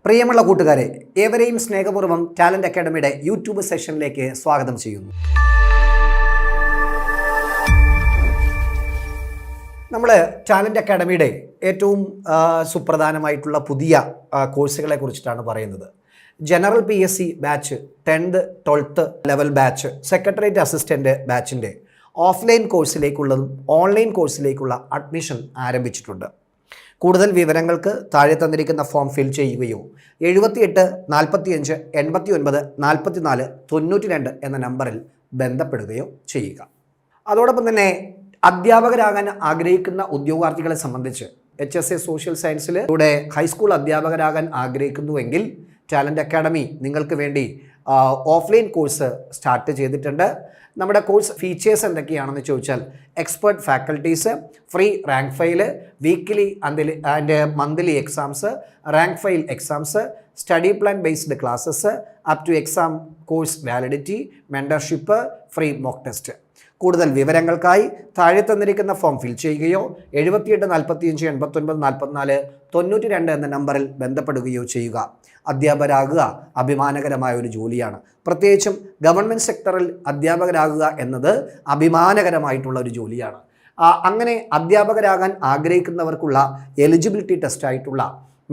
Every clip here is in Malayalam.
പ്രിയമുള്ള കൂട്ടുകാരെ, ഏവരെയും സ്നേഹപൂർവ്വം ടാലന്റ് അക്കാഡമിയുടെ യൂട്യൂബ് സെഷനിലേക്ക് സ്വാഗതം ചെയ്യുന്നു. നമ്മൾ ടാലന്റ് അക്കാഡമിയുടെ ഏറ്റവും സുപ്രധാനമായിട്ടുള്ള പുതിയ കോഴ്സുകളെ കുറിച്ചിട്ടാണ് പറയുന്നത്. General PSC batch, 10th 12th level batch, secretariat assistant ബാച്ചിൻ്റെ ഓഫ്ലൈൻ കോഴ്സിലേക്കുള്ളതും ഓൺലൈൻ കോഴ്സിലേക്കുള്ള അഡ്മിഷൻ ആരംഭിച്ചിട്ടുണ്ട്. കൂടുതൽ വിവരങ്ങൾക്ക് താഴെ തന്നിരിക്കുന്ന ഫോം ഫിൽ ചെയ്യുകയോ 78 45 89 44 92 എന്ന നമ്പറിൽ ബന്ധപ്പെടുകയോ ചെയ്യുക. അതോടൊപ്പം തന്നെ അധ്യാപകരാകാൻ ആഗ്രഹിക്കുന്ന ഉദ്യോഗാർത്ഥികളെ സംബന്ധിച്ച് HSA സോഷ്യൽ സയൻസിലൂടെ ഹൈസ്കൂൾ അധ്യാപകരാകാൻ ആഗ്രഹിക്കുന്നുവെങ്കിൽ ടാലന്റ് അക്കാഡമി നിങ്ങൾക്ക് വേണ്ടി ഓഫ്ലൈൻ കോഴ്സ് സ്റ്റാർട്ട് ചെയ്തിട്ടുണ്ട്. നമ്മുടെ കോഴ്സ് ഫീച്ചേഴ്സ് എന്തൊക്കെയാണെന്ന് ചോദിച്ചാൽ expert faculties, free rank file, weekly and monthly exams, rank file exams, study plan based classes, up two exam course validity, mentorship, free mock test. കൂടുതൽ വിവരങ്ങൾക്കായി താഴെ തന്നിരിക്കുന്ന ഫോം ഫിൽ ചെയ്യുകയോ 78 45 89 44 92 എന്ന നമ്പറിൽ ബന്ധപ്പെടുകയോ ചെയ്യുക. അധ്യാപകരാകുക അഭിമാനകരമായ ഒരു ജോലിയാണ്. പ്രത്യേകിച്ചും ഗവൺമെൻറ് സെക്ടറിൽ അധ്യാപകരാകുക എന്നത് അഭിമാനകരമായിട്ടുള്ള ഒരു ജോലിയാണ്. അങ്ങനെ അധ്യാപകരാകാൻ ആഗ്രഹിക്കുന്നവർക്കുള്ള എലിജിബിലിറ്റി ടെസ്റ്റായിട്ടുള്ള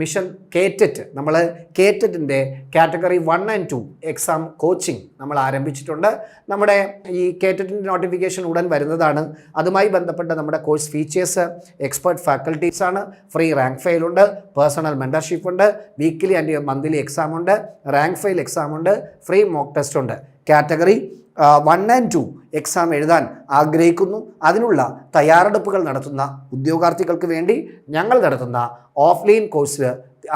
മിഷൻ KTET, നമ്മൾ KTETൻ്റെ കാറ്റഗറി 1 and 2 എക്സാം കോച്ചിങ് നമ്മൾ ആരംഭിച്ചിട്ടുണ്ട്. നമ്മുടെ ഈ KTETൻ്റെ നോട്ടിഫിക്കേഷൻ ഉടൻ വരുന്നതാണ്. അതുമായി ബന്ധപ്പെട്ട നമ്മുടെ കോഴ്സ് ഫീച്ചേഴ്സ് എക്സ്പേർട്ട് ഫാക്കൽറ്റീസ് ആണ്, ഫ്രീ റാങ്ക് ഫയൽ ഉണ്ട്, പേഴ്സണൽ മെൻറ്റർഷിപ്പ് ഉണ്ട്, വീക്ക്ലി ആൻഡ് മന്ത്ലി എക്സാം ഉണ്ട്, റാങ്ക് ഫയൽ എക്സാം ഉണ്ട്, ഫ്രീ മോക്ക് ടെസ്റ്റ് ഉണ്ട്. കാറ്റഗറി 1 and 2 എക്സാം എഴുതാൻ ആഗ്രഹിക്കുന്നു, അതിനുള്ള തയ്യാറെടുപ്പുകൾ നടത്തുന്ന ഉദ്യോഗാർത്ഥികൾക്ക് വേണ്ടി ഞങ്ങൾ നടത്തുന്ന ഓഫ്ലൈൻ കോഴ്സ്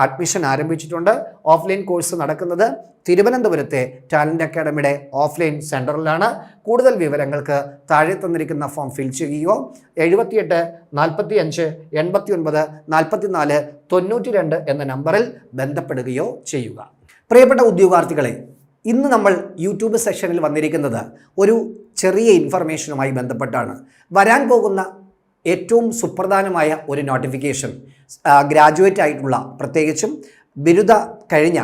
അഡ്മിഷൻ ആരംഭിച്ചിട്ടുണ്ട്. ഓഫ്ലൈൻ കോഴ്സ് നടക്കുന്നത് തിരുവനന്തപുരത്തെ ടാലന്റ് അക്കാഡമിയുടെ ഓഫ്ലൈൻ സെൻറ്ററിലാണ്. കൂടുതൽ വിവരങ്ങൾക്ക് താഴെ തന്നിരിക്കുന്ന ഫോം ഫിൽ ചെയ്യുകയോ 78 45 89 44 92 എന്ന നമ്പറിൽ ബന്ധപ്പെടുകയോ ചെയ്യുക. പ്രിയപ്പെട്ട ഉദ്യോഗാർത്ഥികളെ, ഇന്ന് നമ്മൾ യൂട്യൂബ് സെഷനിൽ വന്നിരിക്കുന്നത് ഒരു ചെറിയ ഇൻഫർമേഷനുമായി ബന്ധപ്പെട്ടാണ്. വരാൻ പോകുന്ന ഏറ്റവും സുപ്രധാനമായ ഒരു നോട്ടിഫിക്കേഷൻ ഗ്രാജുവേറ്റ് ആയിട്ടുള്ള, പ്രത്യേകിച്ചും ബിരുദ കഴിഞ്ഞ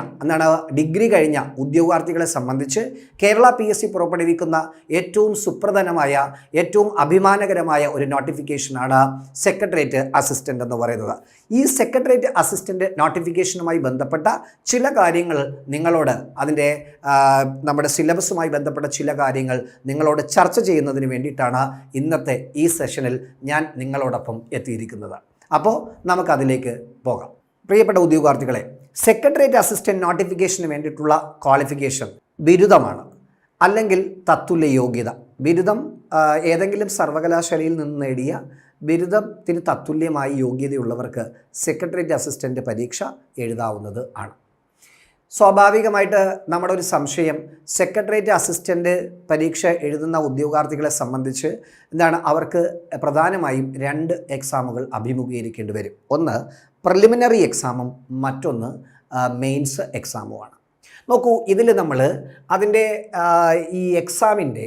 ഡിഗ്രി കഴിഞ്ഞ ഉദ്യോഗാർത്ഥികളെ സംബന്ധിച്ച് കേരള PSC പുറപ്പെടുവിക്കുന്ന ഏറ്റവും സുപ്രധാനമായ ഏറ്റവും അഭിമാനകരമായ ഒരു നോട്ടിഫിക്കേഷനാണ് സെക്രട്ടേറിയറ്റ് അസിസ്റ്റൻ്റ് എന്ന് പറയുന്നത്. ഈ സെക്രട്ടേറിയറ്റ് അസിസ്റ്റൻ്റ് നോട്ടിഫിക്കേഷനുമായി ബന്ധപ്പെട്ട ചില കാര്യങ്ങൾ നിങ്ങളോട്, അതിൻ്റെ നമ്മുടെ സിലബസുമായി ബന്ധപ്പെട്ട ചില കാര്യങ്ങൾ നിങ്ങളോട് ചർച്ച ചെയ്യുന്നതിന് വേണ്ടിയിട്ടാണ് ഇന്നത്തെ ഈ സെഷനിൽ ഞാൻ നിങ്ങളോടൊപ്പം എത്തിയിരിക്കുന്നത്. അപ്പോൾ നമുക്കതിലേക്ക് പോകാം. പ്രിയപ്പെട്ട ഉദ്യോഗാർത്ഥികളെ, സെക്രട്ടേറിയറ്റ് അസിസ്റ്റന്റ് നോട്ടിഫിക്കേഷന് വേണ്ടിയിട്ടുള്ള ക്വാളിഫിക്കേഷൻ ബിരുദമാണ്, അല്ലെങ്കിൽ തത്തുല്യ യോഗ്യത. ബിരുദം ഏതെങ്കിലും സർവകലാശാലയിൽ നിന്ന് നേടിയ ബിരുദത്തിന് തത്തുല്യമായി യോഗ്യതയുള്ളവർക്ക് സെക്രട്ടേറിയറ്റ് അസിസ്റ്റന്റ് പരീക്ഷ എഴുതാവുന്നത് ആണ്. സ്വാഭാവികമായിട്ട് നമ്മുടെ ഒരു സംശയം, സെക്രട്ടേറിയറ്റ് അസിസ്റ്റൻ്റ് പരീക്ഷ എഴുതുന്ന ഉദ്യോഗാർത്ഥികളെ സംബന്ധിച്ച് അവർക്ക് പ്രധാനമായും 2 എക്സാമുകൾ അഭിമുഖീകരിക്കേണ്ടി വരും. ഒന്ന് പ്രിലിമിനറി എക്സാമും മറ്റൊന്ന് മെയിൻസ് എക്സാമുമാണ്. നോക്കൂ, ഇതിൽ നമ്മൾ അതിൻ്റെ ഈ എക്സാമിൻ്റെ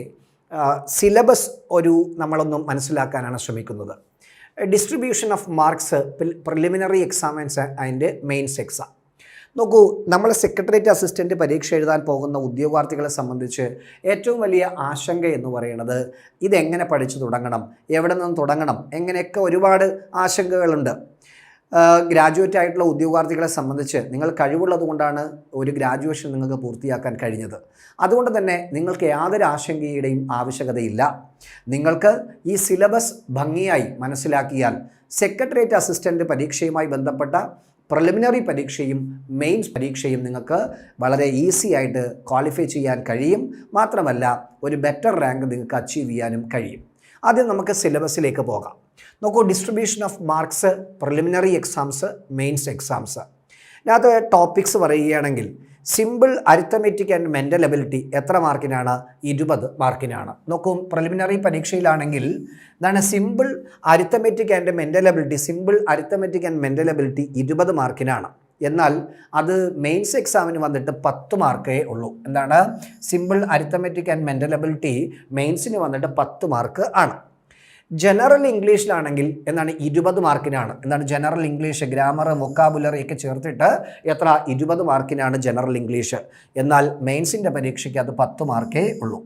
സിലബസ് നമ്മളൊന്ന് മനസ്സിലാക്കാനാണ് ശ്രമിക്കുന്നത്. Distribution of marks preliminary exams and mains exam. നോക്കൂ, നമ്മൾ സെക്രട്ടേറിയറ്റ് അസിസ്റ്റൻ്റ് പരീക്ഷ എഴുതാൻ പോകുന്ന ഉദ്യോഗാർത്ഥികളെ സംബന്ധിച്ച് ഏറ്റവും വലിയ ആശങ്ക എന്ന് പറയുന്നത് ഇതെങ്ങനെ പഠിച്ചു തുടങ്ങണം, എവിടെ നിന്ന് തുടങ്ങണം, എങ്ങനെയൊക്കെ ഒരുപാട് ആശങ്കകളുണ്ട്. ഗ്രാജുവേറ്റ് ആയിട്ടുള്ള ഉദ്യോഗാർത്ഥികളെ സംബന്ധിച്ച് നിങ്ങൾ കഴിവുള്ളത് കൊണ്ടാണ് ഒരു ഗ്രാജുവേഷൻ നിങ്ങൾക്ക് പൂർത്തിയാക്കാൻ കഴിഞ്ഞത്. അതുകൊണ്ട് തന്നെ നിങ്ങൾക്ക് യാതൊരു ആശങ്കയുടെയും ആവശ്യകതയില്ല. നിങ്ങൾക്ക് ഈ സിലബസ് ഭംഗിയായി മനസ്സിലാക്കിയാൽ സെക്രട്ടേറിയറ്റ് അസിസ്റ്റൻ്റ് പരീക്ഷയുമായി ബന്ധപ്പെട്ട പ്രിലിമിനറി പരീക്ഷയും മെയിൻസ് പരീക്ഷയും നിങ്ങൾക്ക് വളരെ ഈസി ആയിട്ട് ക്വാളിഫൈ ചെയ്യാൻ കഴിയും. മാത്രമല്ല, ഒരു ബെറ്റർ റാങ്ക് നിങ്ങൾക്ക് അച്ചീവ് ചെയ്യാനും കഴിയും. ആദ്യം നമുക്ക് സിലബസിലേക്ക് പോകാം. നോക്കൂ, distribution of marks preliminary exams, mains exams. ഇതിനകത്ത് ടോപ്പിക്സ് പറയുകയാണെങ്കിൽ simple arithmetic and mental ability എത്ര മാർക്കിനാണ്? 20 മാർക്കിനാണ്. നോക്കൂ, പ്രിലിമിനറി പരീക്ഷയിലാണെങ്കിൽ simple arithmetic and mental ability, simple arithmetic and mental ability 20 മാർക്കിനാണ്. എന്നാൽ അത് മെയിൻസ് എക്സാമിന് വന്നിട്ട് 10 മാർക്കേ ഉള്ളൂ. Simple arithmetic and mental ability മെയിൻസിന് വന്നിട്ട് 10 മാർക്ക് ആണ്. ജനറൽ ഇംഗ്ലീഷിലാണെങ്കിൽ എന്താണ് 20 മാർക്കിനാണ്. എന്താണ് ജനറൽ ഇംഗ്ലീഷ്, ഗ്രാമർ, വൊക്കാബുലറി ഒക്കെ ചേർത്തിട്ട് എത്ര 20 മാർക്കിനാണ് ജനറൽ ഇംഗ്ലീഷ്. എന്നാൽ മെയിൻസിൻ്റെ പരീക്ഷയ്ക്ക് അത് 10 മാർക്കേ ഉള്ളൂ.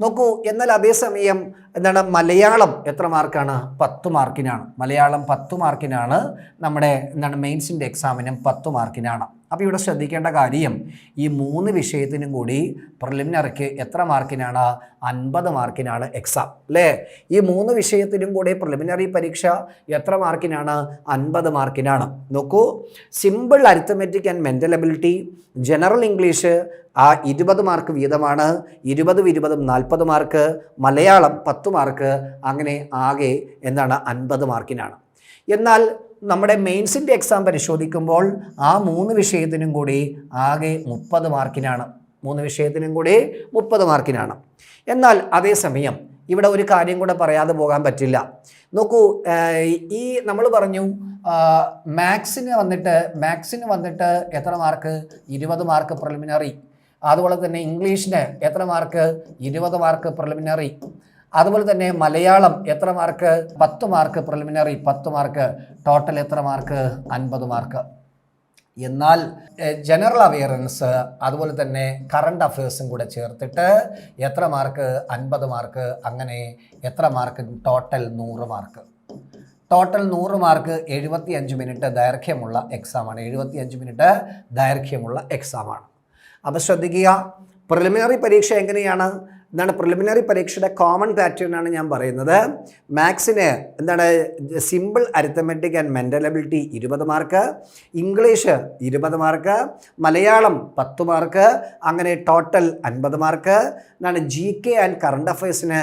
നോക്കൂ, എന്നാൽ അതേസമയം എന്താണ് മലയാളം എത്ര മാർക്കാണ്? 10 മാർക്കിനാണ്. മലയാളം 10 മാർക്കിനാണ്. നമ്മുടെ എന്താണ് മെയിൻസിൻ്റെ എക്സാമിനും 10 മാർക്കിനാണ്. അപ്പോൾ ഇവിടെ ശ്രദ്ധിക്കേണ്ട കാര്യം ഈ 3 വിഷയത്തിനും കൂടി പ്രിലിമിനറിക്ക് എത്ര മാർക്കിനാണ്? 50 മാർക്കിനാണ് എക്സാം അല്ലേ? ഈ 3 വിഷയത്തിനും കൂടി പ്രിലിമിനറി പരീക്ഷ എത്ര മാർക്കിനാണ്? 50 മാർക്കിനാണ്. നോക്കൂ, simple arithmetic and mental ability, general English 20 mark വീതമാണ്. 20 20 40 മാർക്ക്, മലയാളം 10 മാർക്ക്, അങ്ങനെ ആകെ എന്താണ് 50 മാർക്കിനാണ്. എന്നാൽ നമ്മുടെ മെയിൻസിൻ്റെ എക്സാം പരിശോധിക്കുമ്പോൾ ആ 3 വിഷയത്തിനും കൂടി ആകെ 30 മാർക്കിനാണ്. 3 വിഷയത്തിനും കൂടി 30 മാർക്കിനാണ്. എന്നാൽ അതേസമയം ഇവിടെ ഒരു കാര്യം കൂടെ പറയാതെ പോകാൻ പറ്റില്ല. നോക്കൂ, ഈ നമ്മൾ പറഞ്ഞു മാത്സിന് വന്നിട്ട് എത്ര മാർക്ക്? 20 mark preliminary. അതുപോലെ തന്നെ ഇംഗ്ലീഷിന് എത്ര മാർക്ക്? 20 mark preliminary. അതുപോലെ തന്നെ മലയാളം എത്ര mark? 10 mark preliminary, 10 mark. Total എത്ര മാർക്ക്? 50 മാർക്ക്. എന്നാൽ ജനറൽ അവയറൻസ് അതുപോലെ തന്നെ കറണ്ട് അഫയേഴ്സും കൂടെ ചേർത്തിട്ട് എത്ര മാർക്ക്? 50 മാർക്ക്. അങ്ങനെ എത്ര mark? Total 100 mark. Total 100 mark 75 minute ദൈർഘ്യമുള്ള എക്സാമാണ്. 75 മിനിറ്റ് ദൈർഘ്യമുള്ള എക്സാമാണ്. അപ്പോൾ ശ്രദ്ധിക്കുക, പ്രിലിമിനറി പരീക്ഷ എങ്ങനെയാണ്? എന്താണ് പ്രിലിമിനറി പരീക്ഷയുടെ കോമൺ പാറ്റേൺ ആണ് ഞാൻ പറയുന്നത്. മാത്സിന് എന്താണ് simple arithmetic and mental ability 20 mark, English 20 mark, Malayalam 10 mark, അങ്ങനെ ടോട്ടൽ 50 മാർക്ക്. എന്താണ് GK ആൻഡ് കറണ്ട് അഫയേഴ്സിന്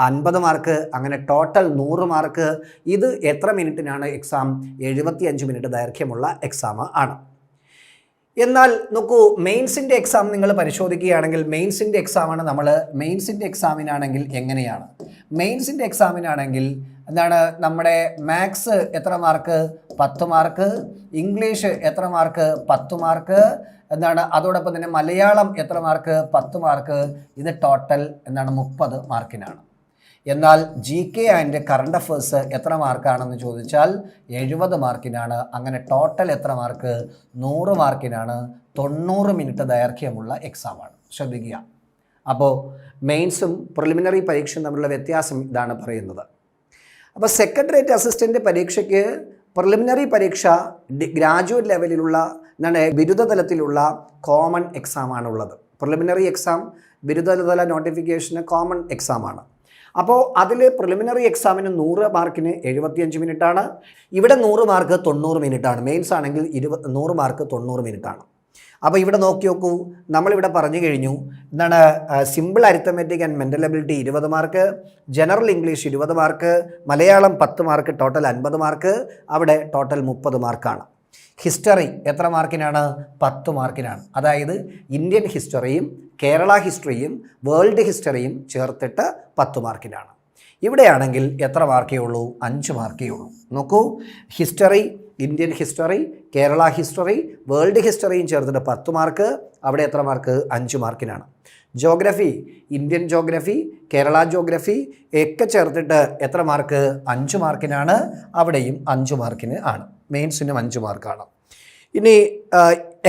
50 മാർക്ക്, അങ്ങനെ ടോട്ടൽ 100 മാർക്ക്. ഇത് എത്ര മിനിറ്റിനാണ് എക്സാം? 75 മിനിറ്റ് ദൈർഘ്യമുള്ള എക്സാം ആണ്. എന്നാൽ നോക്കൂ, മെയിൻസിൻ്റെ എക്സാം നിങ്ങൾ പരിശോധിക്കുകയാണെങ്കിൽ മെയിൻസിൻ്റെ എക്സാമിനാണെങ്കിൽ എങ്ങനെയാണ്? മെയിൻസിൻ്റെ എക്സാമിനാണെങ്കിൽ എന്താണ് നമ്മുടെ മാത്സ് എത്ര മാർക്ക്? 10 മാർക്ക്. ഇംഗ്ലീഷ് എത്ര മാർക്ക്? 10 മാർക്ക്. എന്താണ് അതോടൊപ്പം തന്നെ മലയാളം എത്ര മാർക്ക്? 10 മാർക്ക്. ഇത് ടോട്ടൽ എന്താണ് 30 മാർക്കിനാണ്. എന്നാൽ GK ആൻഡ് കറണ്ട് അഫയേഴ്സ് എത്ര മാർക്കാണെന്ന് ചോദിച്ചാൽ 70 മാർക്കിനാണ്. അങ്ങനെ ടോട്ടൽ എത്ര മാർക്ക്? 100 മാർക്കിനാണ്. 90 മിനിറ്റ് ദൈർഘ്യമുള്ള എക്സാമാണ്. ശ്രദ്ധിക്കുക. അപ്പോൾ മെയിൻസും പ്രിലിമിനറി പരീക്ഷയും തമ്മിലുള്ള വ്യത്യാസം ഇതാണ് പറയുന്നത്. അപ്പോൾ സെക്രട്ടേറിയറ്റ് അസിസ്റ്റൻ്റ് പരീക്ഷയ്ക്ക് പ്രിലിമിനറി പരീക്ഷ ഗ്രാജുവേറ്റ് ലെവലിലുള്ള എന്താണ് ബിരുദതലത്തിലുള്ള കോമൺ എക്സാമാണുള്ളത്. പ്രിലിമിനറി എക്സാം ബിരുദതല നോട്ടിഫിക്കേഷന് കോമൺ എക്സാമാണ്. അപ്പോൾ അതിൽ പ്രിലിമിനറി എക്സാമിന് 100 മാർക്കിന് 75 മിനിറ്റാണ്. ഇവിടെ 100 മാർക്ക് 90 മിനിറ്റാണ്. മെയിൻസ് ആണെങ്കിൽ 100 മാർക്ക് 90 മിനിറ്റാണ്. അപ്പോൾ ഇവിടെ നോക്കൂ, നമ്മളിവിടെ പറഞ്ഞു കഴിഞ്ഞു എന്താണ് simple arithmetic and mental ability 20 mark, general English 20 mark, Malayalam 10 mark, total 50 mark. അവിടെ ടോട്ടൽ 30 മാർക്കാണ്. ഹിസ്റ്ററി എത്ര മാർക്കിനാണ്? 10 മാർക്കിനാണ്. അതായത് ഇന്ത്യൻ ഹിസ്റ്ററിയും കേരള ഹിസ്റ്ററിയും വേൾഡ് ഹിസ്റ്ററിയും ചേർത്തിട്ട് 10 മാർക്കിനാണ്. ഇവിടെയാണെങ്കിൽ എത്ര മാർക്കേ ഉള്ളൂ? 5 മാർക്കേ ഉള്ളൂ. നോക്കൂ, history, Indian history, Kerala history, world ഹിസ്റ്ററിയും ചേർത്തിട്ട് 10 മാർക്ക്. അവിടെ എത്ര മാർക്ക്? 5 മാർക്കിനാണ്. Geography, Indian geography, Kerala geography ഒക്കെ ചേർത്തിട്ട് എത്ര മാർക്ക്? 5 മാർക്കിനാണ്. അവിടെയും 5 മാർക്കിന് ആണ്. മെയിൻസിനും 5 മാർക്കാണ്. ഇനി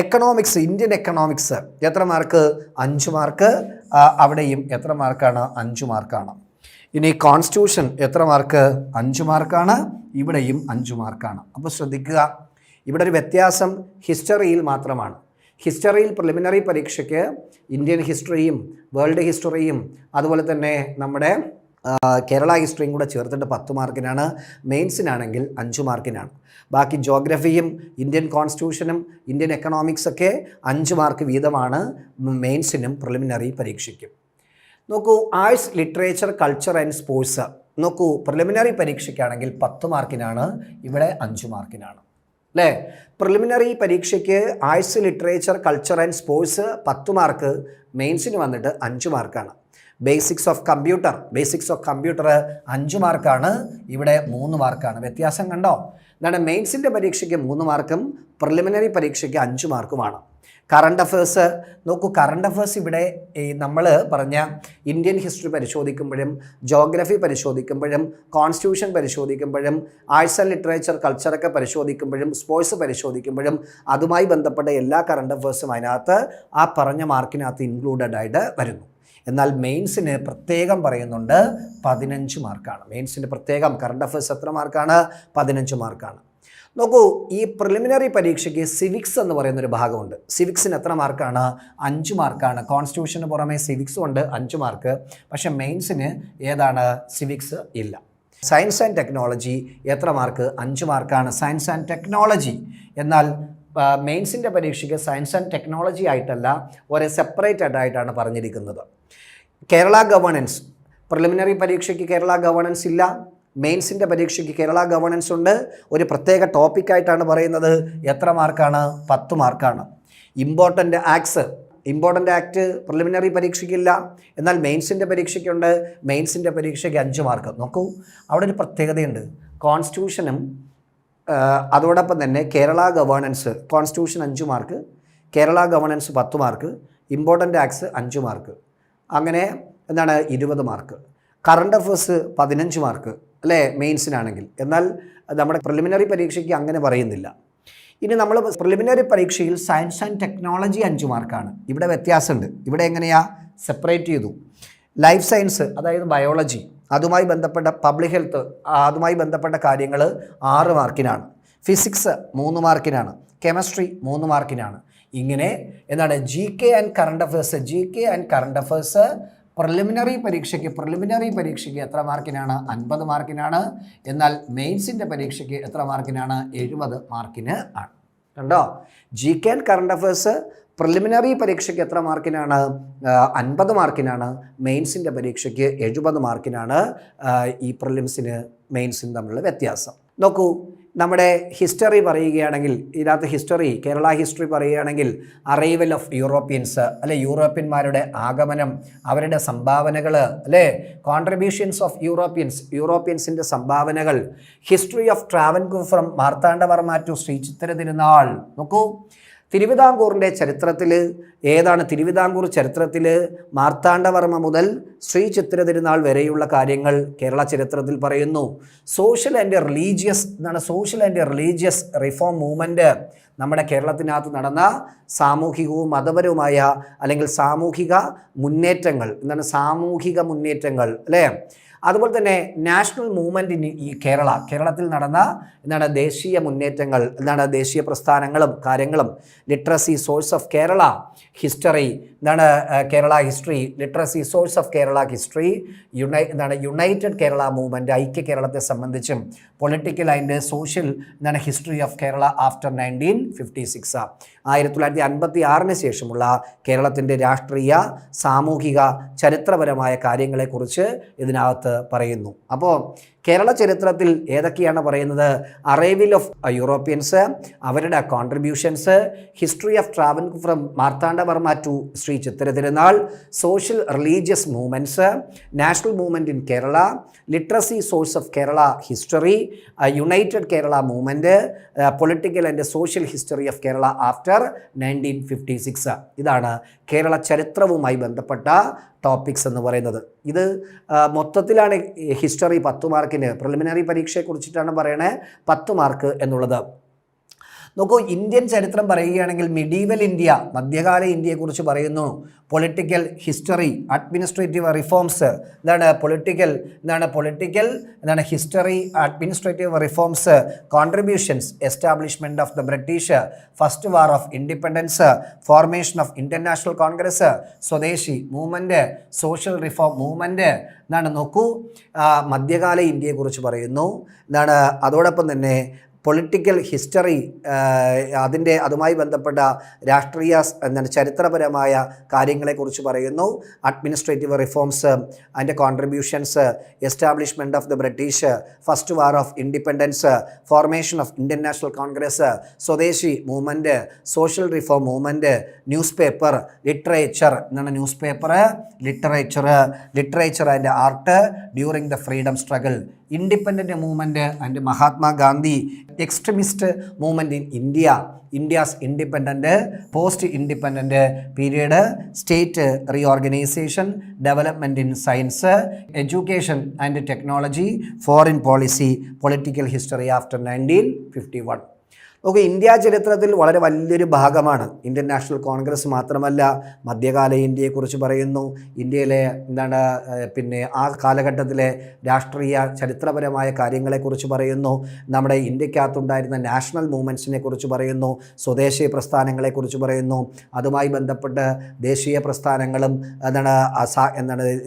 എക്കണോമിക്സ്, ഇന്ത്യൻ എക്കണോമിക്സ് എത്ര മാർക്ക്? 5 മാർക്ക്. അവിടെയും എത്ര മാർക്കാണ്? 5 മാർക്കാണ്. ഇനി കോൺസ്റ്റിറ്റ്യൂഷൻ എത്ര മാർക്ക്? 5 മാർക്കാണ്. ഇവിടെയും 5 മാർക്കാണ്. അപ്പോൾ ശ്രദ്ധിക്കുക, ഇവിടെ ഒരു വ്യത്യാസം ഹിസ്റ്ററിയിൽ മാത്രമാണ്. ഹിസ്റ്ററിയിൽ പ്രിലിമിനറി പരീക്ഷയ്ക്ക് ഇന്ത്യൻ ഹിസ്റ്ററിയും വേൾഡ് ഹിസ്റ്ററിയും അതുപോലെ തന്നെ നമ്മുടെ കേരള ഹിസ്റ്ററിയും കൂടെ ചേർത്തിട്ട് 10 മാർക്കിനാണ്. മെയിൻസിനാണെങ്കിൽ 5 മാർക്കിനാണ്. ബാക്കി ജോഗ്രഫിയും ഇന്ത്യൻ കോൺസ്റ്റിറ്റ്യൂഷനും ഇന്ത്യൻ എക്കണോമിക്സൊക്കെ 5 മാർക്ക് വീതമാണ് മെയിൻസിനും പ്രിലിമിനറി പരീക്ഷയ്ക്കും. നോക്കൂ, arts, literature, culture and sports. നോക്കൂ, പ്രിലിമിനറി പരീക്ഷയ്ക്കാണെങ്കിൽ 10 മാർക്കിനാണ്. ഇവിടെ 5 മാർക്കിനാണ് അല്ലേ? പ്രിലിമിനറി പരീക്ഷയ്ക്ക് arts, literature, culture and sports 10 mark. മെയിൻസിന് വന്നിട്ട് 5 മാർക്കാണ്. ബേസിക്സ് ഓഫ് കമ്പ്യൂട്ടർ 5 മാർക്കാണ്. ഇവിടെ 3 മാർക്കാണ്. വ്യത്യാസം കണ്ടോ? എന്താണ് മെയിൻസിൻ്റെ പരീക്ഷയ്ക്ക് 3 മാർക്കും പ്രിലിമിനറി പരീക്ഷയ്ക്ക് 5 മാർക്കുമാണ്. കറണ്ട് അഫയേഴ്സ് നോക്കൂ. കറണ്ട് അഫയേഴ്സ് ഇവിടെ നമ്മൾ പറഞ്ഞ ഇന്ത്യൻ ഹിസ്റ്ററി പരിശോധിക്കുമ്പോഴും ജോഗ്രഫി പരിശോധിക്കുമ്പോഴും കോൺസ്റ്റിറ്റ്യൂഷൻ പരിശോധിക്കുമ്പോഴും ആർട്സ് ആൻഡ് ലിറ്ററേച്ചർ കൾച്ചറൊക്കെ പരിശോധിക്കുമ്പോഴും സ്പോർട്സ് പരിശോധിക്കുമ്പോഴും അതുമായി ബന്ധപ്പെട്ട എല്ലാ കറണ്ട് അഫയേഴ്സും അതിനകത്ത് ആ പറഞ്ഞ മാർക്കിനകത്ത് ഇൻക്ലൂഡഡ് ആയിട്ട് വരുന്നു. എന്നാൽ മെയിൻസിന് പ്രത്യേകം പറയുന്നുണ്ട് 15 മാർക്കാണ്. മെയിൻസിന് പ്രത്യേകം കറണ്ട് അഫയേഴ്സ് എത്ര മാർക്കാണ്? 15 മാർക്കാണ്. നോക്കൂ, ഈ പ്രിലിമിനറി പരീക്ഷയ്ക്ക് സിവിക്സ് എന്ന് പറയുന്നൊരു ഭാഗമുണ്ട്. സിവിക്സിന് എത്ര മാർക്കാണ്? 5 മാർക്കാണ്. കോൺസ്റ്റിറ്റ്യൂഷന് പുറമെ സിവിക്സും ഉണ്ട് 5 മാർക്ക്. പക്ഷേ മെയിൻസിന് ഏതാണ്? സിവിക്സ് ഇല്ല. സയൻസ് ആൻഡ് ടെക്നോളജി എത്ര മാർക്ക്? 5 മാർക്കാണ് സയൻസ് ആൻഡ് ടെക്നോളജി. എന്നാൽ മെയിൻസിൻ്റെ പരീക്ഷയ്ക്ക് സയൻസ് ആൻഡ് ടെക്നോളജി ആയിട്ടല്ല, ഒരേ സെപ്പറേറ്റഡ് ആയിട്ടാണ് പറഞ്ഞിരിക്കുന്നത്. കേരള ഗവേണൻസ് പ്രിലിമിനറി പരീക്ഷയ്ക്ക് കേരള ഗവേണൻസ് ഇല്ല. മെയിൻസിൻ്റെ പരീക്ഷയ്ക്ക് കേരള ഗവേണൻസ് ഉണ്ട്. ഒരു പ്രത്യേക ടോപ്പിക്കായിട്ടാണ് പറയുന്നത്. എത്ര മാർക്കാണ്? 10 മാർക്കാണ്. ഇമ്പോർട്ടൻ്റ് ആക്ട് പ്രിലിമിനറി പരീക്ഷയ്ക്കില്ല, എന്നാൽ മെയിൻസിൻ്റെ പരീക്ഷയ്ക്കുണ്ട്. മെയിൻസിൻ്റെ പരീക്ഷയ്ക്ക് 5 മാർക്ക്. നോക്കൂ, അവിടെ ഒരു പ്രത്യേകതയുണ്ട്. കോൺസ്റ്റിറ്റ്യൂഷനും അതോടൊപ്പം തന്നെ Kerala governance, constitution 5 mark, Kerala governance 10 mark, important acts 5 mark, അങ്ങനെ 20 മാർക്ക്. കറണ്ട് അഫയേഴ്സ് 15 മാർക്ക് അല്ലേ മെയിൻസിനാണെങ്കിൽ. എന്നാൽ നമ്മുടെ പ്രിലിമിനറി പരീക്ഷയ്ക്ക് അങ്ങനെ പറയുന്നില്ല. ഇനി നമ്മൾ പ്രിലിമിനറി പരീക്ഷയിൽ സയൻസ് ആൻഡ് ടെക്നോളജി 5 മാർക്കാണ്. ഇവിടെ വ്യത്യാസമുണ്ട്. ഇവിടെ എങ്ങനെയാ സെപ്പറേറ്റ് ചെയ്തു? ലൈഫ് സയൻസ്, അതായത് ബയോളജി, അതുമായി ബന്ധപ്പെട്ട പബ്ലിക് ഹെൽത്ത്, അതുമായി ബന്ധപ്പെട്ട കാര്യങ്ങൾ 6 മാർക്കിനാണ്. ഫിസിക്സ് 3 മാർക്കിനാണ്. കെമിസ്ട്രി 3 മാർക്കിനാണ്. ഇങ്ങനെ GK and current affairs preliminary പരീക്ഷയ്ക്ക് എത്ര മാർക്കിനാണ്? 50 മാർക്കിനാണ്. എന്നാൽ മെയിൻസിൻ്റെ പരീക്ഷയ്ക്ക് എത്ര മാർക്കിനാണ്? 70 മാർക്കിന് ആണ്. കണ്ടോ? GK and current affairs preliminary പരീക്ഷയ്ക്ക് എത്ര മാർക്കിനാണ്? 50 മാർക്കിനാണ്. മെയിൻസിൻ്റെ പരീക്ഷയ്ക്ക് 70 മാർക്കിനാണ്. ഈ പ്രിലിംസിന് മെയിൻസിന് തമ്മിലുള്ള വ്യത്യാസം. നോക്കൂ, നമ്മുടെ ഹിസ്റ്ററി പറയുകയാണെങ്കിൽ, ഇതിനകത്ത് കേരള ഹിസ്റ്ററി പറയുകയാണെങ്കിൽ അറൈവൽ ഓഫ് യൂറോപ്യൻസ് അല്ലെ, യൂറോപ്യന്മാരുടെ ആഗമനം, അവരുടെ സംഭാവനകൾ അല്ലേ, കോൺട്രിബ്യൂഷൻസ് ഓഫ് യൂറോപ്യൻസിൻ്റെ സംഭാവനകൾ, history of Travancore from Marthanda Varma to Sree Chithira Thirunal. നോക്കൂ, തിരുവിതാംകൂറിൻ്റെ ചരിത്രത്തിൽ തിരുവിതാംകൂർ ചരിത്രത്തിൽ മാർത്താണ്ഡവർമ്മ മുതൽ ശ്രീ ചിത്തിര തിരുനാൾ വരെയുള്ള കാര്യങ്ങൾ കേരള ചരിത്രത്തിൽ പറയുന്നു. Social and religious reform movement നമ്മുടെ കേരളത്തിനകത്ത് നടന്ന സാമൂഹികവും മതപരവുമായ അല്ലെങ്കിൽ സാമൂഹിക മുന്നേറ്റങ്ങൾ അല്ലേ. അതുപോലെ തന്നെ നാഷണൽ മൂവ്മെൻറ്റ് ഇൻ ഈ കേരളത്തിൽ നടന്ന ദേശീയ മുന്നേറ്റങ്ങൾ, ദേശീയ പ്രസ്ഥാനങ്ങളും കാര്യങ്ങളും. Literacy source of Kerala history, Kerala history, literacy source of Kerala history, united Kerala movement, ഐക്യ കേരളത്തെ സംബന്ധിച്ചും, political and social history of Kerala after 1956, 1956 ശേഷമുള്ള കേരളത്തിൻ്റെ രാഷ്ട്രീയ സാമൂഹിക ചരിത്രപരമായ കാര്യങ്ങളെക്കുറിച്ച് ഇതിനകത്ത് പറയുന്നു. അപ്പോൾ കേരള ചരിത്രത്തിൽ ഏതൊക്കെയാണ് പറയുന്നത്? അറൈവൽ ഓഫ് യൂറോപ്യൻസ്, അവരുടെ contributions, history of Travancore from Marthanda Varma to Sree Chithira Thirunal, social religious movements, national movement in Kerala, literacy source of Kerala history, united Kerala movement, political and social history of Kerala after 1956. ഇതാണ് കേരള ചരിത്രവുമായി ബന്ധപ്പെട്ട ടോപ്പിക്സ് എന്ന് പറയുന്നത്. ഇത് മൊത്തത്തിലാണ് ഹിസ്റ്ററി 10 മാർക്കിന്, പ്രിലിമിനറി പരീക്ഷയെക്കുറിച്ചിട്ടാണ് പറയണേ 10 മാർക്ക് എന്നുള്ളത്. നോക്കൂ, ഇന്ത്യൻ ചരിത്രം പറയുകയാണെങ്കിൽ മിഡീവൽ ഇന്ത്യ, മധ്യകാല ഇന്ത്യയെക്കുറിച്ച് പറയുന്നു. Political history, administrative reforms, political history, administrative reforms, contributions, establishment of the British, first war of independence, formation of international Congress, swadeshi movement, social reform movement. നോക്കൂ, മധ്യകാല ഇന്ത്യയെക്കുറിച്ച് പറയുന്നു. അതോടൊപ്പം തന്നെ പൊളിറ്റിക്കൽ ഹിസ്റ്ററി, അതുമായി ബന്ധപ്പെട്ട രാഷ്ട്രീയ ചരിത്രപരമായ കാര്യങ്ങളെക്കുറിച്ച് പറയുന്നു. അഡ്മിനിസ്ട്രേറ്റീവ് റിഫോംസ്, അതിൻ്റെ contributions, establishment of the British, first war of independence, formation of international Congress, swadeshi movement, social reform movement, newspaper, literature, literature and art during the freedom struggle. Independent movement and Mahatma Gandhi, extremist movement in India, India's independent, post independent period, state reorganisation, development in science, education and technology, foreign policy, political history after 1951. Okay, India ചരിത്രത്തിൽ വളരെ വലിയൊരു ഭാഗമാണ്. ഇന്ത്യൻ നാഷണൽ കോൺഗ്രസ് മാത്രമല്ല, മധ്യകാല ഇന്ത്യയെക്കുറിച്ച് പറയുന്നു, ഇന്ത്യയിലെ പിന്നെ ആ കാലഘട്ടത്തിലെ രാഷ്ട്രീയ ചരിത്രപരമായ കാര്യങ്ങളെക്കുറിച്ച് പറയുന്നു, നമ്മുടെ ഇന്ത്യക്കകത്തുണ്ടായിരുന്ന നാഷണൽ മൂവ്മെൻറ്റ്സിനെ കുറിച്ച് പറയുന്നു, സ്വദേശീയ പ്രസ്ഥാനങ്ങളെക്കുറിച്ച് പറയുന്നു, അതുമായി ബന്ധപ്പെട്ട് ദേശീയ പ്രസ്ഥാനങ്ങളും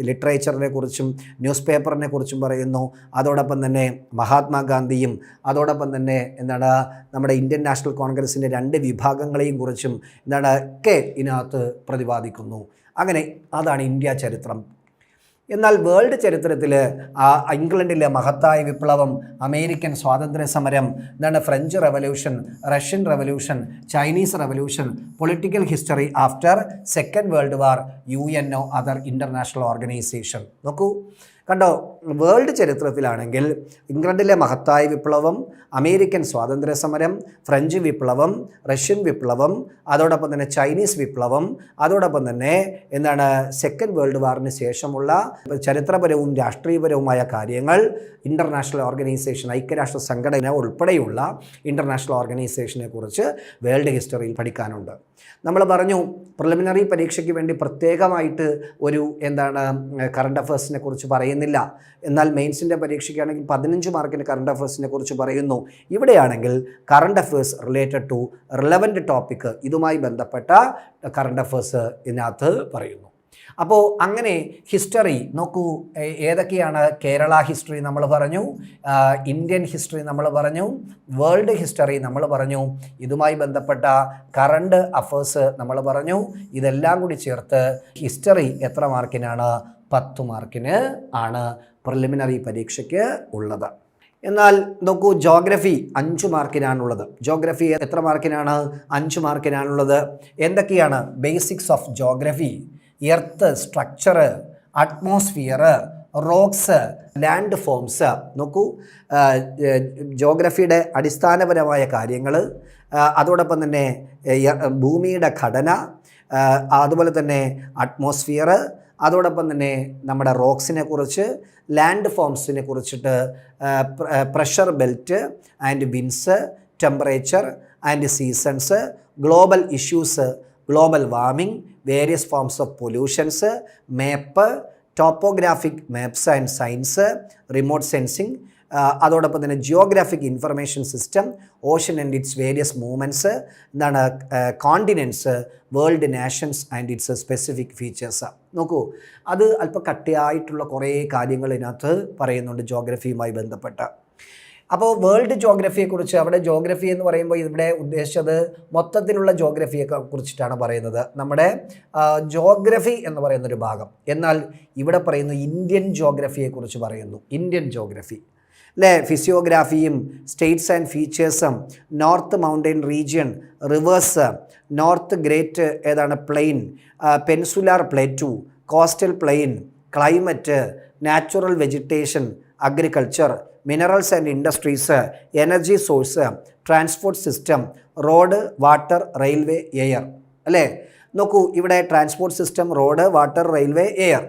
ലിറ്ററേച്ചറിനെ കുറിച്ചും ന്യൂസ് പേപ്പറിനെ കുറിച്ചും പറയുന്നു. അതോടൊപ്പം തന്നെ മഹാത്മാഗാന്ധിയും അതോടൊപ്പം തന്നെ നമ്മുടെ ഇന്ത്യൻ നാഷണൽ കോൺഗ്രസിൻ്റെ 2 വിഭാഗങ്ങളെയും കുറിച്ചും ഒക്കെ ഇതിനകത്ത് പ്രതിപാദിക്കുന്നു. അങ്ങനെ അതാണ് ഇന്ത്യ ചരിത്രം. എന്നാൽ വേൾഡ് ചരിത്രത്തിൽ ഇംഗ്ലണ്ടിലെ മഹത്തായ വിപ്ലവം, അമേരിക്കൻ സ്വാതന്ത്ര്യ സമരം, French revolution, Russian revolution, Chinese revolution, political history after second world war, UNO, other international organisation. നോക്കൂ, കണ്ടോ, വേൾഡ് ചരിത്രത്തിലാണെങ്കിൽ ഇംഗ്ലണ്ടിലെ മഹത്തായ വിപ്ലവം, അമേരിക്കൻ സ്വാതന്ത്ര്യ സമരം, ഫ്രഞ്ച് വിപ്ലവം, റഷ്യൻ വിപ്ലവം, അതോടൊപ്പം തന്നെ ചൈനീസ് വിപ്ലവം, അതോടൊപ്പം തന്നെ സെക്കൻഡ് വേൾഡ് വാറിന് ശേഷമുള്ള ചരിത്രപരവും രാഷ്ട്രീയപരവുമായ കാര്യങ്ങൾ ഇൻ്റർനാഷണൽ ഓർഗനൈസേഷൻ, ഐക്യരാഷ്ട്ര സംഘടന ഉൾപ്പെടെയുള്ള ഇൻ്റർനാഷണൽ ഓർഗനൈസേഷനെ കുറിച്ച് വേൾഡ് ഹിസ്റ്ററിയിൽ പഠിക്കാനുണ്ട്. നമ്മൾ പറഞ്ഞു പ്രിലിമിനറി പരീക്ഷയ്ക്ക് വേണ്ടി പ്രത്യേകമായിട്ട് ഒരു കറണ്ട് അഫയേഴ്സിനെ കുറിച്ച് പറയുന്നില്ല. എന്നാൽ മെയിൻസിൻ്റെ പരീക്ഷയ്ക്കാണെങ്കിൽ 15 മാർക്കിന് കറണ്ട് അഫയേഴ്സിനെ കുറിച്ച് പറയുന്നു. ഇവിടെയാണെങ്കിൽ current affairs related to relevant topic, ഇതുമായി ബന്ധപ്പെട്ട കറണ്ട് അഫയേഴ്സ് ഇതിനകത്ത് പറയുന്നു. അപ്പോൾ അങ്ങനെ ഹിസ്റ്ററി നോക്കൂ, ഏതൊക്കെയാണ്? കേരള ഹിസ്റ്ററി നമ്മൾ പറഞ്ഞു, ഇന്ത്യൻ ഹിസ്റ്ററി നമ്മൾ പറഞ്ഞു, വേൾഡ് ഹിസ്റ്ററി നമ്മൾ പറഞ്ഞു, ഇതുമായി ബന്ധപ്പെട്ട കറണ്ട് അഫയേഴ്സ് നമ്മൾ പറഞ്ഞു. ഇതെല്ലാം കൂടി ചേർത്ത് ഹിസ്റ്ററി എത്ര മാർക്കിനാണ്? 10 മാർക്കിന് ആണ് പ്രിലിമിനറി പരീക്ഷയ്ക്ക് ഉള്ളത്. എന്നാൽ നോക്കൂ, ജോഗ്രഫി 5 മാർക്കിനാണുള്ളത്. ജോഗ്രഫി എത്ര മാർക്കിനാണ്? 5 മാർക്കിനാണുള്ളത്. എന്തൊക്കെയാണ്? Basics of geography, earth structure, atmosphere, rocks, land forms. നോക്കൂ, ജോഗ്രഫിയുടെ അടിസ്ഥാനപരമായ കാര്യങ്ങൾ, അതോടൊപ്പം തന്നെ ഭൂമിയുടെ ഘടന, അതുപോലെ തന്നെ അറ്റ്മോസ്ഫിയർ, അതോടൊപ്പം തന്നെ നമ്മുടെ റോക്സിനെ കുറിച്ച്, ലാൻഡ് ഫോംസിനെ കുറിച്ചിട്ട്, pressure belt and winds, temperature and seasons, global issues, global warming, various forms of pollutions, map, topographic maps and science, remote sensing, അതോടൊപ്പം തന്നെ geographic information system, Ocean and it's various movements, continents, world nations and it's specific features. നോക്കൂ, അത് അല്പം കട്ടിയായിട്ടുള്ള കുറേ കാര്യങ്ങൾ ഇതിനകത്ത് പറയുന്നുണ്ട് ജോഗ്രഫിയുമായി ബന്ധപ്പെട്ട്. അപ്പോൾ വേൾഡ് ജോഗ്രഫിയെക്കുറിച്ച്, അവിടെ ജോഗ്രഫി എന്ന് പറയുമ്പോൾ ഇവിടെ ഉദ്ദേശിച്ചത് മൊത്തത്തിലുള്ള ജോഗ്രഫിയെ കുറിച്ചിട്ടാണ് പറയുന്നത്, നമ്മുടെ ജോഗ്രഫി എന്ന് പറയുന്നൊരു ഭാഗം. എന്നാൽ ഇവിടെ പറയുന്നു ഇന്ത്യൻ ജോഗ്രഫിയെക്കുറിച്ച് പറയുന്നു. ഇന്ത്യൻ ജോഗ്രഫി അല്ലേ, ഫിസിയോഗ്രാഫിയും സ്റ്റേറ്റ്സ് ആൻഡ് ഫീച്ചേഴ്സും, north mountain region, rivers, north great plain, peninsular plateau, coastal plain, climate, natural vegetation, agriculture, minerals and industries, energy source, transport system, road, water, railway, air. അല്ലേ, നോക്കൂ, ഇവിടെ transport system, road, water, railway, air,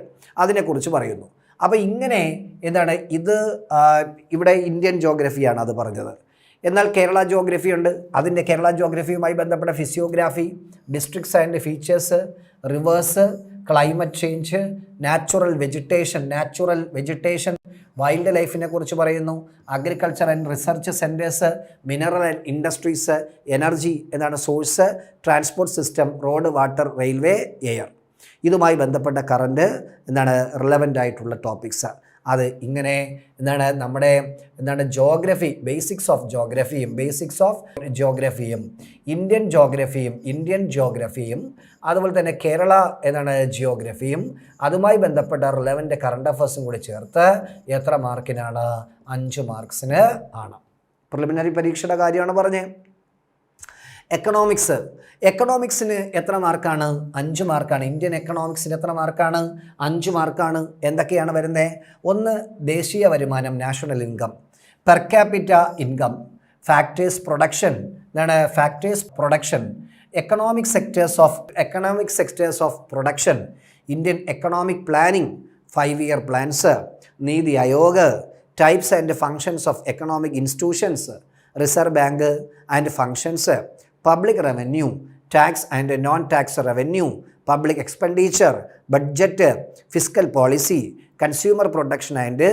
അതിനെക്കുറിച്ച് പറയുന്നു. അപ്പോൾ ഇങ്ങനെ ഇത് ഇവിടെ ഇന്ത്യൻ ജോഗ്രഫിയാണ് അത് പറഞ്ഞത്. എന്നാൽ കേരള ജോഗ്രഫി ഉണ്ട്. അതിൻ്റെ കേരള ജോഗ്രഫിയുമായി ബന്ധപ്പെട്ട physiography, districts and features, reverse, climate change, natural vegetation, wild ലൈഫിനെ കുറിച്ച് പറയുന്നു, agriculture and research centres, mineral and industries, energy source, transport system, road, water, railway, air. ഇതുമായി ബന്ധപ്പെട്ട കറണ്ട് റിലവൻ്റ് ആയിട്ടുള്ള ടോപ്പിക്സ്. അത് ഇങ്ങനെ നമ്മുടെ ജോഗ്രഫി, ബേസിക്സ് ഓഫ് ജോഗ്രഫിയും ഇന്ത്യൻ ജോഗ്രഫിയും അതുപോലെ തന്നെ കേരള ജിയോഗ്രഫിയും അതുമായി ബന്ധപ്പെട്ട റിലവൻ്റ് കറണ്ട് അഫയേഴ്സും കൂടി ചേർത്ത് എത്ര മാർക്കിനാണ്? 5 മാർക്സിന് ആണ്. പ്രിലിമിനറി പരീക്ഷയുടെ കാര്യമാണ് പറഞ്ഞത്. എക്കണോമിക്സിന് എത്ര മാർക്കാണ്? 5 മാർക്കാണ്. ഇന്ത്യൻ എക്കണോമിക്സിന് എത്ര മാർക്കാണ്? 5 മാർക്കാണ്. എന്തൊക്കെയാണ് വരുന്നത്? ഒന്ന്, ദേശീയ വരുമാനം, national income, per capita income, factors production, എന്താണ് factors production, economic sectors of production, Indian economic planning, 5-year plans, NITI Aayog, types and functions of economic institutions, reserve bank and functions, public revenue, tax and non tax revenue, public expenditure, budget, fiscal policy, consumer protection and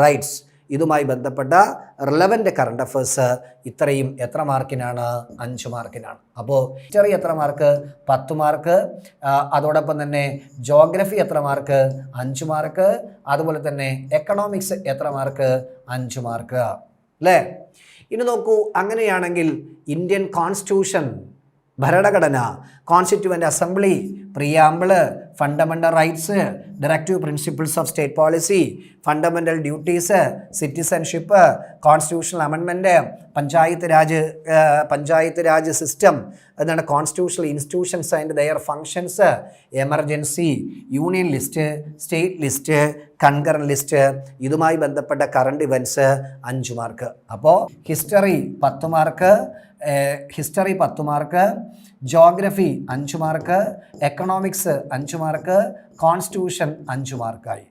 rights. ഇതുമായി ബന്ധപ്പെട്ട റിലവൻ്റ് കറണ്ട് അഫേഴ്സ് ഇത്രയും എത്ര മാർക്കിനാണ്? 5 മാർക്കിനാണ്. അപ്പോൾ ഹിസ്റ്ററി എത്ര മാർക്ക്? 10 മാർക്ക്. അതോടൊപ്പം തന്നെ ജോഗ്രഫി എത്ര മാർക്ക്? 5 മാർക്ക്. അതുപോലെ തന്നെ എക്കണോമിക്സ് എത്ര മാർക്ക്? 5 മാർക്ക് അല്ലേ? ഇനി നോക്കൂ, അങ്ങനെയാണെങ്കിൽ ഇന്ത്യൻ കോൺസ്റ്റിറ്റ്യൂഷൻ, ഭരണഘടന, constituent assembly, preamble, fundamental rights, directive principles of state policy, fundamental duties, citizenship, constitutional amendment, panchayat raj system, എന്താണ് constitutional institutions and their functions, emergency, union list, state list, concurrent list, ഇതുമായി ബന്ധപ്പെട്ട കറണ്ട് ഇവൻറ്റ്സ് 5 മാർക്ക്. അപ്പോൾ history 10 mark, history 10 mark, geography 5 mark, economics 5 mark, constitution 5 മാർക്കായി.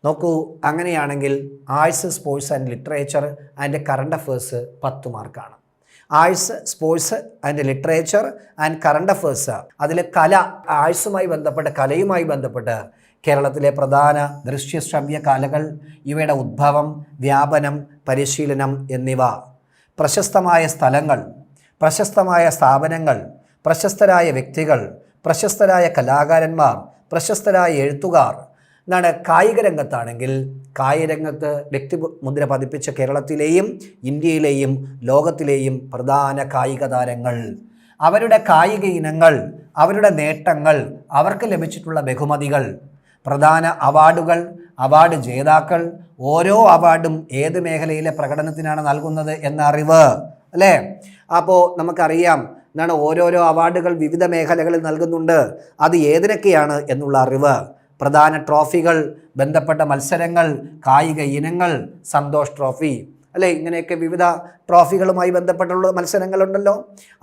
നോക്കൂ, അങ്ങനെയാണെങ്കിൽ arts, sports and literature and current affairs 10 മാർക്കാണ്. Arts, sports and literature and current affairs, അതിൽ ആർട്സുമായി ബന്ധപ്പെട്ട്, കലയുമായി ബന്ധപ്പെട്ട് കേരളത്തിലെ പ്രധാന ദൃശ്യശ്രവ്യ കലകൾ, ഇവയുടെ ഉദ്ഭവം, വ്യാപനം, പരിശീലനം എന്നിവ, പ്രശസ്തമായ സ്ഥലങ്ങൾ, പ്രശസ്തമായ സ്ഥാപനങ്ങൾ, പ്രശസ്തരായ വ്യക്തികൾ, പ്രശസ്തരായ കലാകാരന്മാർ, പ്രശസ്തരായ എഴുത്തുകാർ. എന്താണ് കായിക രംഗത്താണെങ്കിൽ കായികരംഗത്ത് വ്യക്തിമുദ്ര പതിപ്പിച്ച കേരളത്തിലെയും ഇന്ത്യയിലെയും ലോകത്തിലെയും പ്രധാന കായിക താരങ്ങൾ, അവരുടെ കായിക ഇനങ്ങൾ, അവരുടെ നേട്ടങ്ങൾ, അവർക്ക് ലഭിച്ചിട്ടുള്ള ബഹുമതികൾ, പ്രധാന അവാർഡുകൾ, അവാർഡ് ജേതാക്കൾ, ഓരോ അവാർഡും ഏത് മേഖലയിലെ പ്രകടനത്തിനാണ് നൽകുന്നത് എന്ന അറിവ് അല്ലേ? അപ്പോൾ നമുക്കറിയാം എന്താണ് ഓരോരോ അവാർഡുകൾ വിവിധ മേഖലകളിൽ നൽകുന്നുണ്ട്. അത് ഏതിനൊക്കെയാണ് എന്നുള്ള അറിവ്, പ്രധാന ട്രോഫികൾ, ബന്ധപ്പെട്ട മത്സരങ്ങൾ, കായിക ഇനങ്ങൾ, സന്തോഷ് ട്രോഫി അല്ലേ, ഇങ്ങനെയൊക്കെ വിവിധ ട്രോഫികളുമായി ബന്ധപ്പെട്ടുള്ള മത്സരങ്ങളുണ്ടല്ലോ.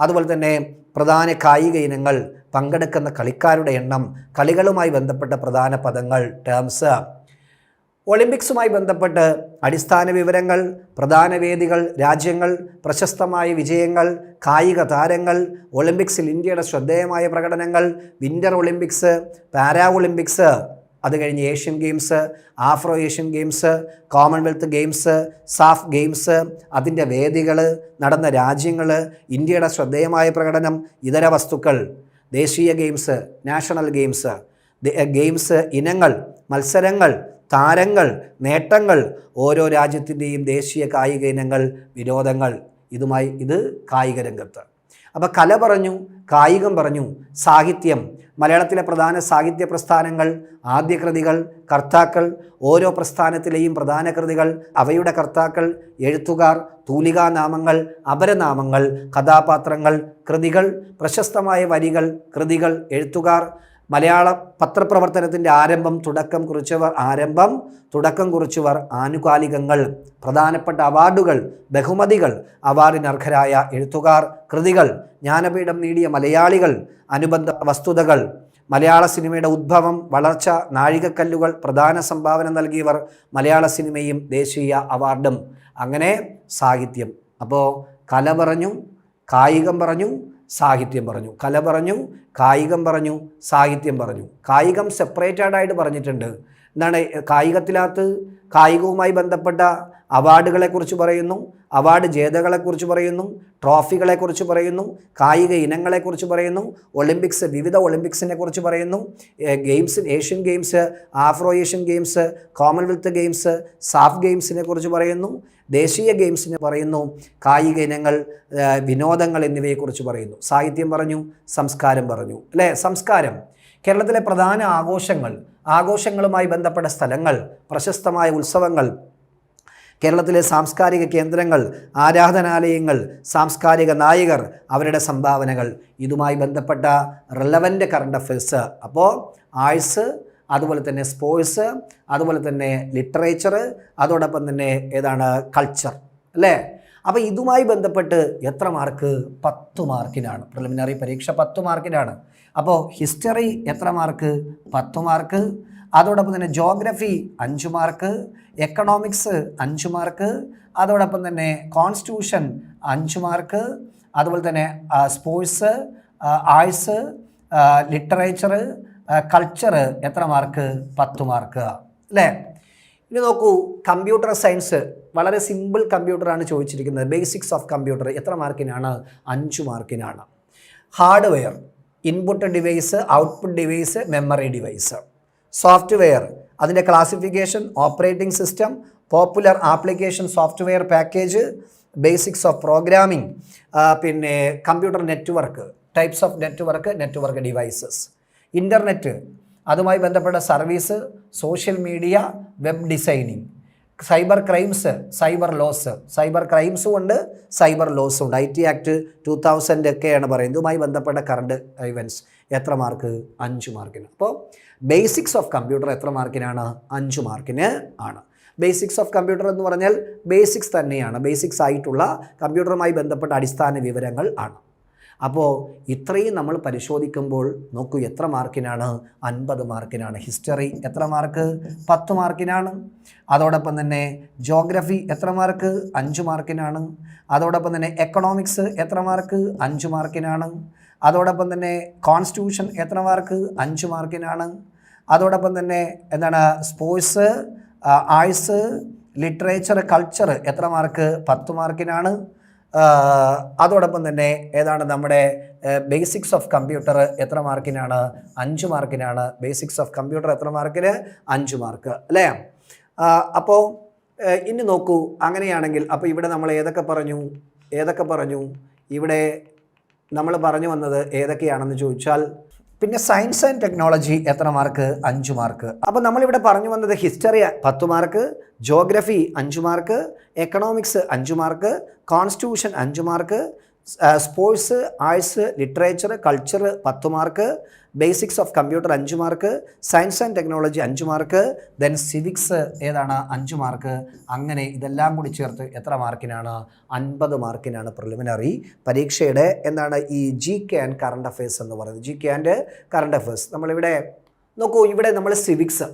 അതുപോലെ തന്നെ പ്രധാന കായിക ഇനങ്ങൾ, പങ്കെടുക്കുന്ന കളിക്കാരുടെ എണ്ണം, കളികളുമായി ബന്ധപ്പെട്ട പ്രധാന പദങ്ങൾ, ടേംസ്. ഒളിമ്പിക്സുമായി ബന്ധപ്പെട്ട് അടിസ്ഥാന വിവരങ്ങൾ, പ്രധാന വേദികൾ, രാജ്യങ്ങൾ, പ്രശസ്തമായ വിജയങ്ങൾ, കായിക താരങ്ങൾ, ഒളിമ്പിക്സിൽ ഇന്ത്യയുടെ ശ്രദ്ധേയമായ പ്രകടനങ്ങൾ, വിൻ്റർ ഒളിമ്പിക്സ്, പാരാ ഒളിമ്പിക്സ്, അത് കഴിഞ്ഞ് Asian games, Afro Asian games, Commonwealth games, SAF Games, അതിൻ്റെ വേദികൾ, നടന്ന രാജ്യങ്ങൾ, ഇന്ത്യയുടെ ശ്രദ്ധേയമായ പ്രകടനം, ഇതര വസ്തുക്കൾ, ദേശീയ ഗെയിംസ്, നാഷണൽ ഗെയിംസ്, ഗെയിംസ് ഇനങ്ങൾ, മത്സരങ്ങൾ, താരങ്ങൾ, നേട്ടങ്ങൾ, ഓരോ രാജ്യത്തിൻ്റെയും ദേശീയ കായിക ഇനങ്ങൾ, വിനോദങ്ങൾ. ഇത് കായിക രംഗത്ത്. അപ്പോൾ കല പറഞ്ഞു, കായികം പറഞ്ഞു, സാഹിത്യം, മലയാളത്തിലെ പ്രധാന സാഹിത്യ പ്രസ്ഥാനങ്ങൾ, ആദ്യ കൃതികൾ, കർത്താക്കൾ, ഓരോ പ്രസ്ഥാനത്തിലെയും പ്രധാന കൃതികൾ, അവയുടെ കർത്താക്കൾ, എഴുത്തുകാർ, തൂലികാനാമങ്ങൾ, അപരനാമങ്ങൾ, കഥാപാത്രങ്ങൾ, കൃതികൾ, പ്രശസ്തമായ വരികൾ, കൃതികൾ, എഴുത്തുകാർ, മലയാള പത്രപ്രവർത്തനത്തിൻ്റെ തുടക്കം കുറിച്ചവർ, ആനുകാലികങ്ങൾ, പ്രധാനപ്പെട്ട അവാർഡുകൾ, ബഹുമതികൾ, അവാർഡിനർഹരായ എഴുത്തുകാർ, കൃതികൾ, ജ്ഞാനപീഠം നേടിയ മലയാളികൾ, അനുബന്ധ വസ്തുതകൾ, മലയാള സിനിമയുടെ ഉദ്ഭവം, വളർച്ച, നാഴികക്കല്ലുകൾ, പ്രധാന സംഭാവന നൽകിയവർ, മലയാള സിനിമയും ദേശീയ അവാർഡും. അങ്ങനെ സാഹിത്യം. അപ്പോൾ കല പറഞ്ഞു, കായികം പറഞ്ഞു, സാഹിത്യം പറഞ്ഞു. കല പറഞ്ഞു, കായികം പറഞ്ഞു, സാഹിത്യം പറഞ്ഞു. കായികം സെപ്പറേറ്റഡായിട്ട് പറഞ്ഞിട്ടുണ്ട്. എന്താണ് കായികത്തിനകത്ത്? കായികവുമായി ബന്ധപ്പെട്ട അവാർഡുകളെക്കുറിച്ച് പറയുന്നു, അവാർഡ് ജേതാക്കളെക്കുറിച്ച് പറയുന്നു, ട്രോഫികളെക്കുറിച്ച് പറയുന്നു, കായിക ഇനങ്ങളെക്കുറിച്ച് പറയുന്നു, ഒളിമ്പിക്സ്, വിവിധ ഒളിമ്പിക്സിനെ കുറിച്ച് പറയുന്നു, games, Asian games, Afro Asian games, Commonwealth games, SAF ഗെയിംസിനെ കുറിച്ച് പറയുന്നു, ദേശീയ ഗെയിംസിനെ പറയുന്നു, കായിക ഇനങ്ങൾ, വിനോദങ്ങൾ എന്നിവയെക്കുറിച്ച് പറയുന്നു. സാഹിത്യം പറഞ്ഞു, സംസ്കാരം പറഞ്ഞു അല്ലേ? സംസ്കാരം, കേരളത്തിലെ പ്രധാന ആഘോഷങ്ങളുമായി ബന്ധപ്പെട്ട സ്ഥലങ്ങൾ, പ്രശസ്തമായ ഉത്സവങ്ങൾ, കേരളത്തിലെ സാംസ്കാരിക കേന്ദ്രങ്ങൾ, ആരാധനാലയങ്ങൾ, സാംസ്കാരിക നായകർ, അവരുടെ സംഭാവനകൾ, ഇതുമായി ബന്ധപ്പെട്ട റെലവൻ്റ് കറണ്ട് അഫയേഴ്സ്. അപ്പോൾ ആർട്സ്, അതുപോലെ തന്നെ സ്പോർട്സ്, അതുപോലെ തന്നെ ലിറ്ററേച്ചർ, അതോടൊപ്പം തന്നെ ഏതാണ് കൾച്ചർ, അല്ലേ? അപ്പോൾ ഇതുമായി ബന്ധപ്പെട്ട് എത്ര മാർക്ക്? 10 മാർക്കിനാണ്. പ്രിലിമിനറി പരീക്ഷ 10 മാർക്കിനാണ്. അപ്പോൾ ഹിസ്റ്ററി എത്ര മാർക്ക്? 10 മാർക്ക്. അതോടൊപ്പം തന്നെ ജോഗ്രഫി 5 മാർക്ക്, എക്കണോമിക്സ് 5 മാർക്ക്, അതോടൊപ്പം തന്നെ കോൺസ്റ്റിറ്റ്യൂഷൻ 5 മാർക്ക്, അതുപോലെ തന്നെ സ്പോർട്സ്, ആർട്സ്, ലിറ്ററേച്ചർ, കൾച്ചർ എത്ര മാർക്ക്? 10 മാർക്ക്, അല്ലേ? ഇനി നോക്കൂ, കമ്പ്യൂട്ടർ സയൻസ് വളരെ സിമ്പിൾ കമ്പ്യൂട്ടറാണ് ചോദിച്ചിരിക്കുന്നത്. ബേസിക്സ് ഓഫ് കമ്പ്യൂട്ടർ എത്ര മാർക്കിനാണ്? 5 മാർക്കിനാണ്. Hardware, input device, output device, memory device. Software, അതിൻ്റെ classification, operating system, popular application software package, basics of programming, പിന്നെ computer network, types of network devices, internet, അതുമായി ബന്ധപ്പെട്ട service, social media, web designing, cyber crimes, cyber laws. Cyber ക്രൈംസും ഉണ്ട്, സൈബർ ലോസും ഉണ്ട്. IT ആക്ട് 2000 ഒക്കെയാണ് പറയുന്നത്. ഇതുമായി ബന്ധപ്പെട്ട കറണ്ട് ഇവൻറ്റ്സ് എത്ര മാർക്ക്? 5 മാർക്കിന്. അപ്പോൾ ബേസിക്സ് ഓഫ് കമ്പ്യൂട്ടർ എത്ര മാർക്കിനാണ്? 5 മാർക്കിന് ആണ്. ബേസിക്സ് ഓഫ് കമ്പ്യൂട്ടർ എന്ന് പറഞ്ഞാൽ ബേസിക്സ് തന്നെയാണ്, ബേസിക്സ് ആയിട്ടുള്ള കമ്പ്യൂട്ടറുമായി ബന്ധപ്പെട്ട അടിസ്ഥാന വിവരങ്ങൾ ആണ്. അപ്പോൾ ഇത്രയും നമ്മൾ പരിശോധിക്കുമ്പോൾ നോക്കൂ, എത്ര മാർക്കിനാണ്? 50 മാർക്കിനാണ്. ഹിസ്റ്ററി എത്ര മാർക്ക്? 10 മാർക്കിനാണ്. അതോടൊപ്പം തന്നെ ജോഗ്രഫി എത്ര മാർക്ക്? 5 മാർക്കിനാണ്. അതോടൊപ്പം തന്നെ എക്കണോമിക്സ് എത്ര മാർക്ക്? 5 മാർക്കിനാണ്. അതോടൊപ്പം തന്നെ കോൺസ്റ്റിറ്റ്യൂഷൻ എത്ര മാർക്ക്? 5 മാർക്കിനാണ്. അതോടൊപ്പം തന്നെ എന്താണ് സ്പോർട്സ്, ആർട്സ്, ലിറ്ററേച്ചർ, കൾച്ചർ എത്ര മാർക്ക്? 10 മാർക്കിനാണ്. അതോടൊപ്പം തന്നെ ഏതാണ് നമ്മുടെ ബേസിക്സ് ഓഫ് കമ്പ്യൂട്ടർ എത്ര മാർക്കിനാണ്? 5 മാർക്കിനാണ്. ബേസിക്സ് ഓഫ് കമ്പ്യൂട്ടർ എത്ര മാർക്കിന്? 5 മാർക്ക്, അല്ലേ? അപ്പോൾ ഇനി നോക്കൂ, അങ്ങനെയാണെങ്കിൽ അപ്പോൾ ഇവിടെ നമ്മൾ ഏതൊക്കെ പറഞ്ഞു? ഇവിടെ നമ്മൾ പറഞ്ഞു വന്നത് ഏതൊക്കെയാണെന്ന് ചോദിച്ചാൽ, പിന്നെ സയൻസ് ആൻഡ് ടെക്നോളജി എത്ര മാർക്ക്? 5 മാർക്ക്. അപ്പോൾ നമ്മളിവിടെ പറഞ്ഞു വന്നത് history 10 mark, geography 5 mark, economics 5 mark, constitution 5 mark, sports, arts, literature, culture 10 mark, basics of computer 5 mark, science and technology 5 mark, then civics ഏതാണ്? 5 മാർക്ക്. അങ്ങനെ ഇതെല്ലാം കൂടി ചേർത്ത് എത്ര മാർക്കിനാണ്? 50 മാർക്കിനാണ് പ്രിലിമിനറി പരീക്ഷയുടെ എന്താണ് ഈ GK ആൻഡ് കറണ്ട് അഫയേഴ്സ് എന്ന് പറയുന്നത്. GK and current affairs. നമ്മളിവിടെ നോക്കൂ, ഇവിടെ നമ്മൾ സിവിക്സ്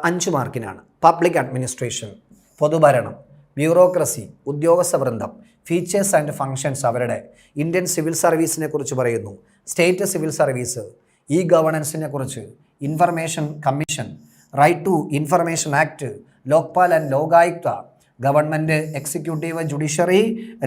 5 മാർക്കിനാണ്. പബ്ലിക് അഡ്മിനിസ്ട്രേഷൻ, പൊതുഭരണം, ബ്യൂറോക്രസി, ഉദ്യോഗസ്ഥ വൃന്ദം, ഫീച്ചേഴ്സ് ആൻഡ് ഫങ്ഷൻസ്, അവരുടെ ഇന്ത്യൻ സിവിൽ സർവീസിനെ കുറിച്ച് പറയുന്നു, സ്റ്റേറ്റ് സിവിൽ സർവീസ്, ഗവേണൻസിനെ കുറിച്ച്, information commission, right to information act, Lokpal and Lokayukta, government, executive, judiciary,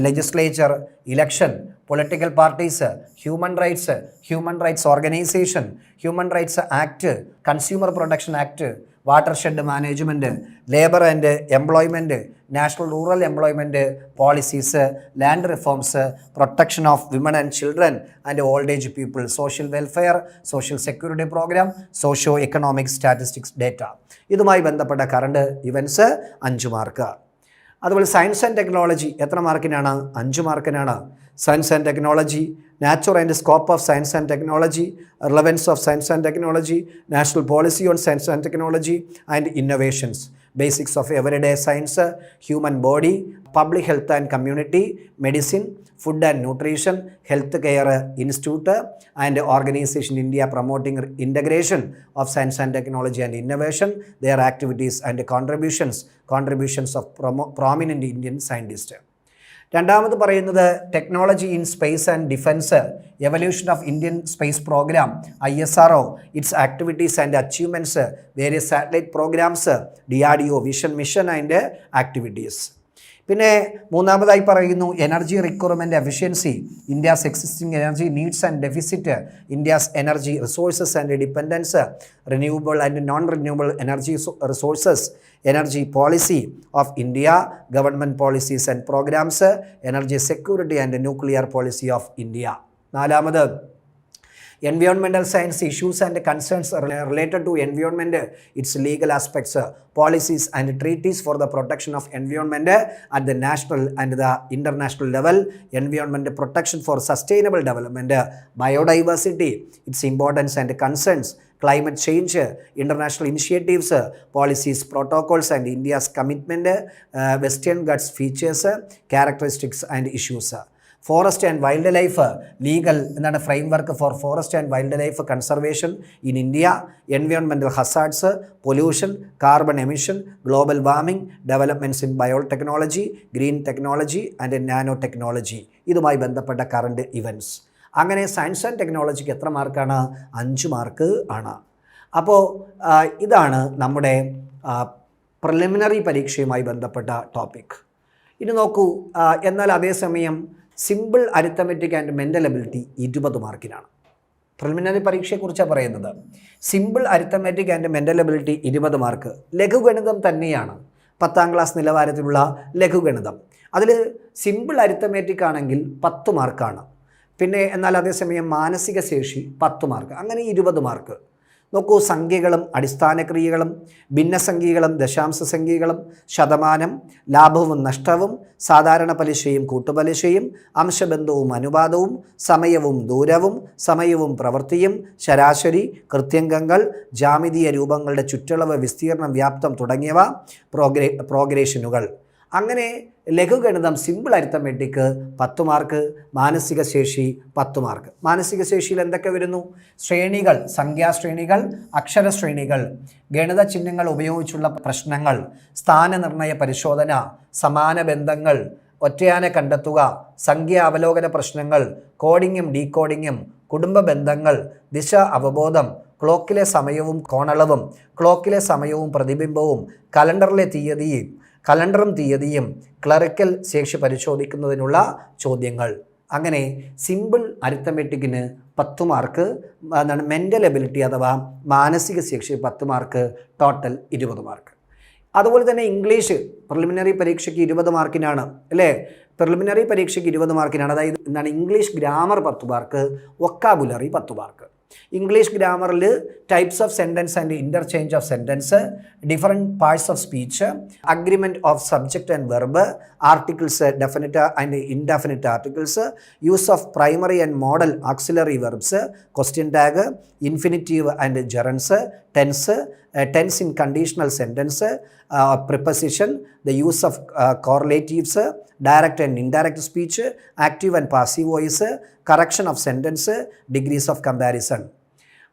legislature, election, political parties, human rights organisation, human rights act, consumer protection act, watershed management, labour and employment, national rural employment policies, land reforms, protection of women and children and old age people, social welfare, social security programme, socio economic statistics data. ഇതുമായി ബന്ധപ്പെട്ട കറണ്ട് ഇവൻറ്റ്സ് 5 മാർക്ക്. അതുപോലെ സയൻസ് ആൻഡ് ടെക്നോളജി എത്ര മാർക്കിനാണ്? 5 മാർക്കിനാണ്. Science and technology, nature and scope of science and technology, relevance of science and technology, national policy on science and technology and innovations, basics of everyday science, human body, public health and community medicine, food and nutrition, health care institute and organisation India promoting integration of science and technology and innovation, their activities and contributions of prominent Indian scientists. രണ്ടാമത് പറയുന്നത് technology in space and defence, evolution of Indian space programme, ISRO, it's activities and achievements, various satellite programmes, DRDO, vision mission and activities. പിന്നെ മൂന്നാമതായി പറയുന്നു energy requirement efficiency, India's existing energy needs and deficit, India's energy resources and dependence, renewable and non renewable energy resources, energy policy of India, government policies and programmes, energy security and nuclear policy of India. നാലാമത് Environmental science issues and concerns related to environment, its legal aspects, policies and treaties for the protection of environment at the national and the international level, environment protection for sustainable development, biodiversity, its importance and concerns, climate change, international initiatives, policies, protocols and India's commitment, Western Ghats features, characteristics and issues. Forest and wildlife legal framework for forest and wildlife conservation in India, environmental hazards, pollution, carbon emission, global warming, developments in biotechnology, green technology and nanotechnology. ഇതുമായി ബന്ധപ്പെട്ട കറണ്ട് ഇവൻറ്റ്സ്. അങ്ങനെ സയൻസ് ആൻഡ് ടെക്നോളജിക്ക് എത്ര മാർക്കാണ്? 5 മാർക്ക് ആണ്. അപ്പോൾ ഇതാണ് നമ്മുടെ പ്രിലിമിനറി പരീക്ഷയുമായി ബന്ധപ്പെട്ട ടോപ്പിക്. ഇനി നോക്കൂ, എന്നാൽ അതേസമയം simple arithmetic and mental ability 20 മാർക്കിനാണ്. പ്രിലിമിനറി പരീക്ഷയെക്കുറിച്ചാണ് പറയുന്നത്. Simple arithmetic and mental ability 20 mark. ലഘുഗണിതം തന്നെയാണ്, 10ാം ക്ലാസ് നിലവാരത്തിലുള്ള ലഘുഗണിതം. അതിൽ സിമ്പിൾ അരിത്തമെറ്റിക് ആണെങ്കിൽ 10 മാർക്കാണ്. പിന്നെ എന്നാൽ അതേസമയം മാനസിക ശേഷി 10 മാർക്ക്. അങ്ങനെ 20 മാർക്ക്. നോക്കൂ, സംഖ്യകളും അടിസ്ഥാന ക്രിയകളും ഭിന്നസംഖ്യകളും ദശാംശ സംഖ്യകളും ശതമാനം, ലാഭവും നഷ്ടവും, സാധാരണ പലിശയും കൂട്ടുപലിശയും, അംശബന്ധവും അനുപാതവും, സമയവും ദൂരവും, സമയവും പ്രവൃത്തിയും, ശരാശരി, കൃത്യംഗങ്ങൾ, ജാമിതീയ രൂപങ്ങളുടെ ചുറ്റളവ്, വിസ്തീർണം, വ്യാപ്തം തുടങ്ങിയവ പ്രോഗ്രേഷനുകൾ. അങ്ങനെ ലഘുഗണിതം സിമ്പിൾ അരിത്തമെറ്റിക് 10 മാർക്ക്, മാനസിക ശേഷി 10 മാർക്ക്. മാനസിക ശേഷിയിൽ എന്തൊക്കെ വരുന്നു? ശ്രേണികൾ, സംഖ്യാശ്രേണികൾ, അക്ഷരശ്രേണികൾ, ഗണിത ചിഹ്നങ്ങൾ ഉപയോഗിച്ചുള്ള പ്രശ്നങ്ങൾ, സ്ഥാനനിർണയ പരിശോധന, സമാന ബന്ധങ്ങൾ, ഒറ്റയാനെ കണ്ടെത്തുക, സംഖ്യാ അവലോകന പ്രശ്നങ്ങൾ, കോഡിങ്ങും ഡീകോഡിങ്ങും, കുടുംബ ബന്ധങ്ങൾ, ദിശ അവബോധം, ക്ലോക്കിലെ സമയവും കോണളവും, ക്ലോക്കിലെ സമയവും പ്രതിബിംബവും, കലണ്ടറും തീയതിയും, ക്ലറിക്കൽ ശേഷി പരിശോധിക്കുന്നതിനുള്ള ചോദ്യങ്ങൾ. അങ്ങനെ സിമ്പിൾ അരിത്തമെറ്റിക്കിന് 10 മാർക്ക്, മെൻ്റൽ എബിലിറ്റി അഥവാ മാനസിക ശേഷി 10 മാർക്ക്, ടോട്ടൽ 20 മാർക്ക്. അതുപോലെ തന്നെ ഇംഗ്ലീഷ് പ്രിലിമിനറി പരീക്ഷയ്ക്ക് 20 മാർക്കിനാണ് അല്ലേ? പ്രിലിമിനറി പരീക്ഷയ്ക്ക് 20 മാർക്കിനാണ്. അതായത് English grammar 10 mark, vocabulary 10 mark. English ഗ്രാമറിൽ types of sentence and interchange of sentence, different parts of speech, agreement of subject and verb, articles, definite and indefinite articles, use of primary and modal auxiliary verbs, question tag, infinitive and gerunds, tense in conditional sentence, preposition, the use of correlatives, direct and indirect speech, active and passive voice, correction of sentence, degrees of comparison.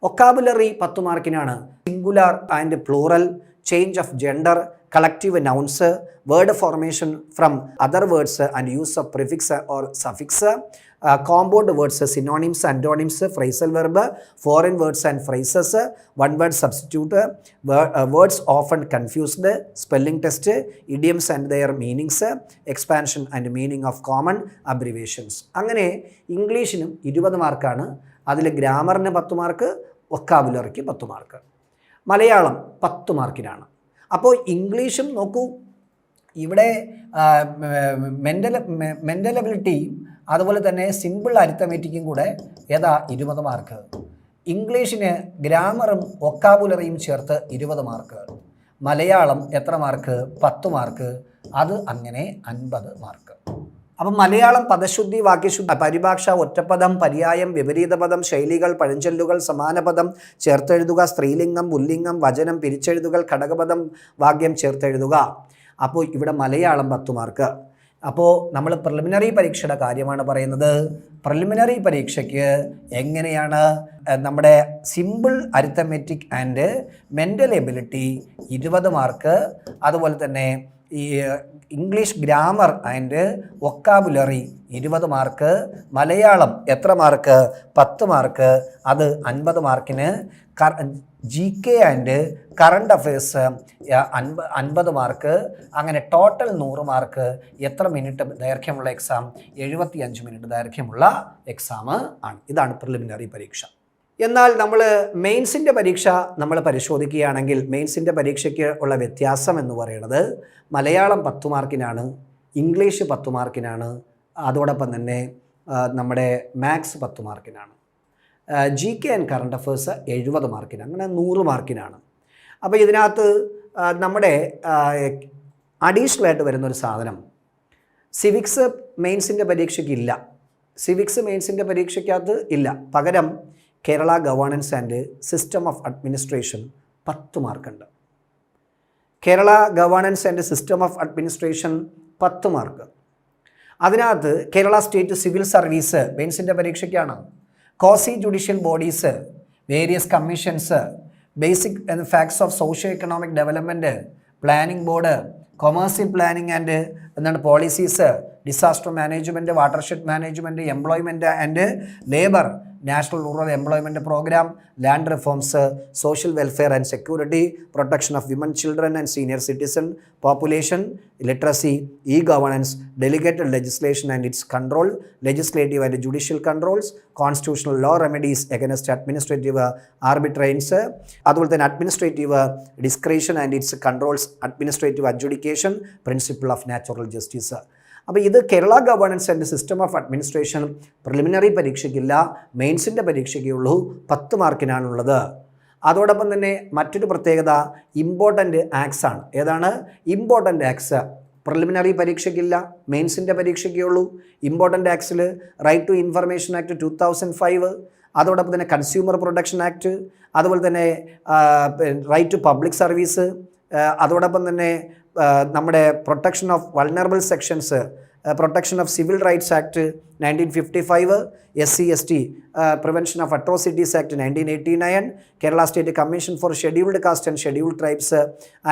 Vocabulary 10 മാർക്കിനാണ്. Singular and plural, change of gender, collective nouns, word formation from other words and use of prefix or suffix, compound words, synonyms, antonyms, phrasal verb, foreign words and phrases, one word substitute, words often confused, spelling test, idioms and their meanings, expansion and meaning of common abbreviations. അങ്ങനെ ഇംഗ്ലീഷിനും 20 മാർക്കാണ്. അതിൽ ഗ്രാമറിന് 10 മാർക്ക്, വൊക്കാബുലറിക്ക് 10 മാർക്ക്. മലയാളം 10 മാർക്കിനാണ്. അപ്പോൾ ഇംഗ്ലീഷും നോക്കൂ, ഇവിടെ മെൻ്റൽ എബിലിറ്റി അതുപോലെ തന്നെ സിമ്പിൾ അരിത്തമെറ്റിക്കും കൂടെ 20 മാർക്ക്. ഇംഗ്ലീഷിന് ഗ്രാമറും വൊക്കാബുലറിയും ചേർത്ത് 20 മാർക്ക്. മലയാളം എത്ര മാർക്ക്? 10 മാർക്ക്. അത് അങ്ങനെ 50 മാർക്ക്. അപ്പം മലയാളം പദശുദ്ധി, വാക്യശുദ്ധി, പരിഭാഷ, ഒറ്റപ്പദം, പര്യായം, വിപരീത പദം, ശൈലികൾ, പഴഞ്ചൊല്ലുകൾ, സമാനപദം, ചേർത്തെഴുതുക, സ്ത്രീലിംഗം, പുല്ലിംഗം, വചനം, പിരിച്ചെഴുതുകൾ, ഘടകപദം, വാക്യം ചേർത്തെഴുതുക. അപ്പോൾ ഇവിടെ മലയാളം 10 മാർക്ക്. അപ്പോൾ നമ്മൾ പ്രിലിമിനറി പരീക്ഷയുടെ കാര്യമാണ് പറയുന്നത്. പ്രിലിമിനറി പരീക്ഷയ്ക്ക് എങ്ങനെയാണ് നമ്മുടെ simple arithmetic and mental ability 20 mark, അതുപോലെ തന്നെ ഈ English grammar and vocabulary 20 mark, Malayalam എത്ര മാർക്ക്? 10 മാർക്ക്. അത് 50 മാർക്കിന്. GK and current affairs 50 mark. അങ്ങനെ ടോട്ടൽ 100 മാർക്ക്. എത്ര മിനിറ്റ് ദൈർഘ്യമുള്ള എക്സാം? 75 മിനിറ്റ് ദൈർഘ്യമുള്ള എക്സാം ആണ്. ഇതാണ് പ്രിലിമിനറി പരീക്ഷ. എന്നാൽ നമ്മൾ മെയിൻസിൻ്റെ പരീക്ഷ നമ്മൾ പരിശോധിക്കുകയാണെങ്കിൽ മെയിൻസിൻ്റെ പരീക്ഷയ്ക്ക് ഉള്ള വ്യത്യാസം എന്ന് പറയുന്നത് മലയാളം 10 മാർക്കിനാണ്, ഇംഗ്ലീഷ് 10 മാർക്കിനാണ്, അതോടൊപ്പം തന്നെ നമ്മുടെ maths 10 മാർക്കിനാണ്. GK and current affairs 70 മാർക്കിന്, അങ്ങനെ 100 മാർക്കിനാണ്. അപ്പോൾ ഇതിനകത്ത് നമ്മുടെ അഡീഷണൽ ആയിട്ട് വരുന്നൊരു സാധനം സിവിക്സ് മെയിൻസിൻ്റെ പരീക്ഷയ്ക്ക് ഇല്ല. സിവിക്സ് മെയിൻസിൻ്റെ പരീക്ഷയ്ക്കകത്ത് ഇല്ല. പകരം Kerala governance and system of administration 10 മാർക്കുണ്ട്. Kerala governance and system of administration 10 mark. അതിനകത്ത് കേരള സ്റ്റേറ്റ് സിവിൽ സർവീസ് മെയിൻസിൻ്റെ പരീക്ഷയ്ക്കാണ്. Quasi judicial bodies, various commissions, basic facts of socio economic development, planning board, commercial planning and policies, disaster management, watershed management, employment and labour, national rural employment programme, land reforms, social welfare and security, protection of women, children and senior citizen, population, literacy, governance, delegated legislation and its control, legislative and judicial controls, constitutional law remedies against administrative arbitrariness, അതുപോലെ തന്നെ administrative discretion and its controls, administrative adjudication, principle of natural justice. അപ്പോൾ ഇത് Kerala governance and system of administration preliminary പരീക്ഷയ്ക്കില്ല, മെയിൻസിൻ്റെ പരീക്ഷയ്ക്കുള്ളൂ, 10 മാർക്കിനാണുള്ളത്. അതോടൊപ്പം തന്നെ മറ്റൊരു പ്രത്യേകത ഇമ്പോർട്ടൻ്റ് ആക്ട്സ് ആണ്. ഏതാണ്? ഇമ്പോർട്ടൻ്റ് ആക്ട്സ് പ്രിലിമിനറി പരീക്ഷയ്ക്കില്ല, മെയിൻസിൻ്റെ പരീക്ഷയ്ക്കേ ഉള്ളൂ. ഇമ്പോർട്ടൻ്റ് ആക്ട്സിൽ റൈറ്റ് ടു ഇൻഫർമേഷൻ ആക്ട് 2005, അതോടൊപ്പം തന്നെ കൺസ്യൂമർ പ്രൊട്ടക്ഷൻ ആക്ട്, അതുപോലെ തന്നെ റൈറ്റ് ടു പബ്ലിക് സർവീസ്, അതോടൊപ്പം തന്നെ നമ്മുടെ protection of vulnerable sections, protection of civil rights act 1955, SC/ST prevention of atrocities act 1989, Kerala state commission for scheduled caste and scheduled tribes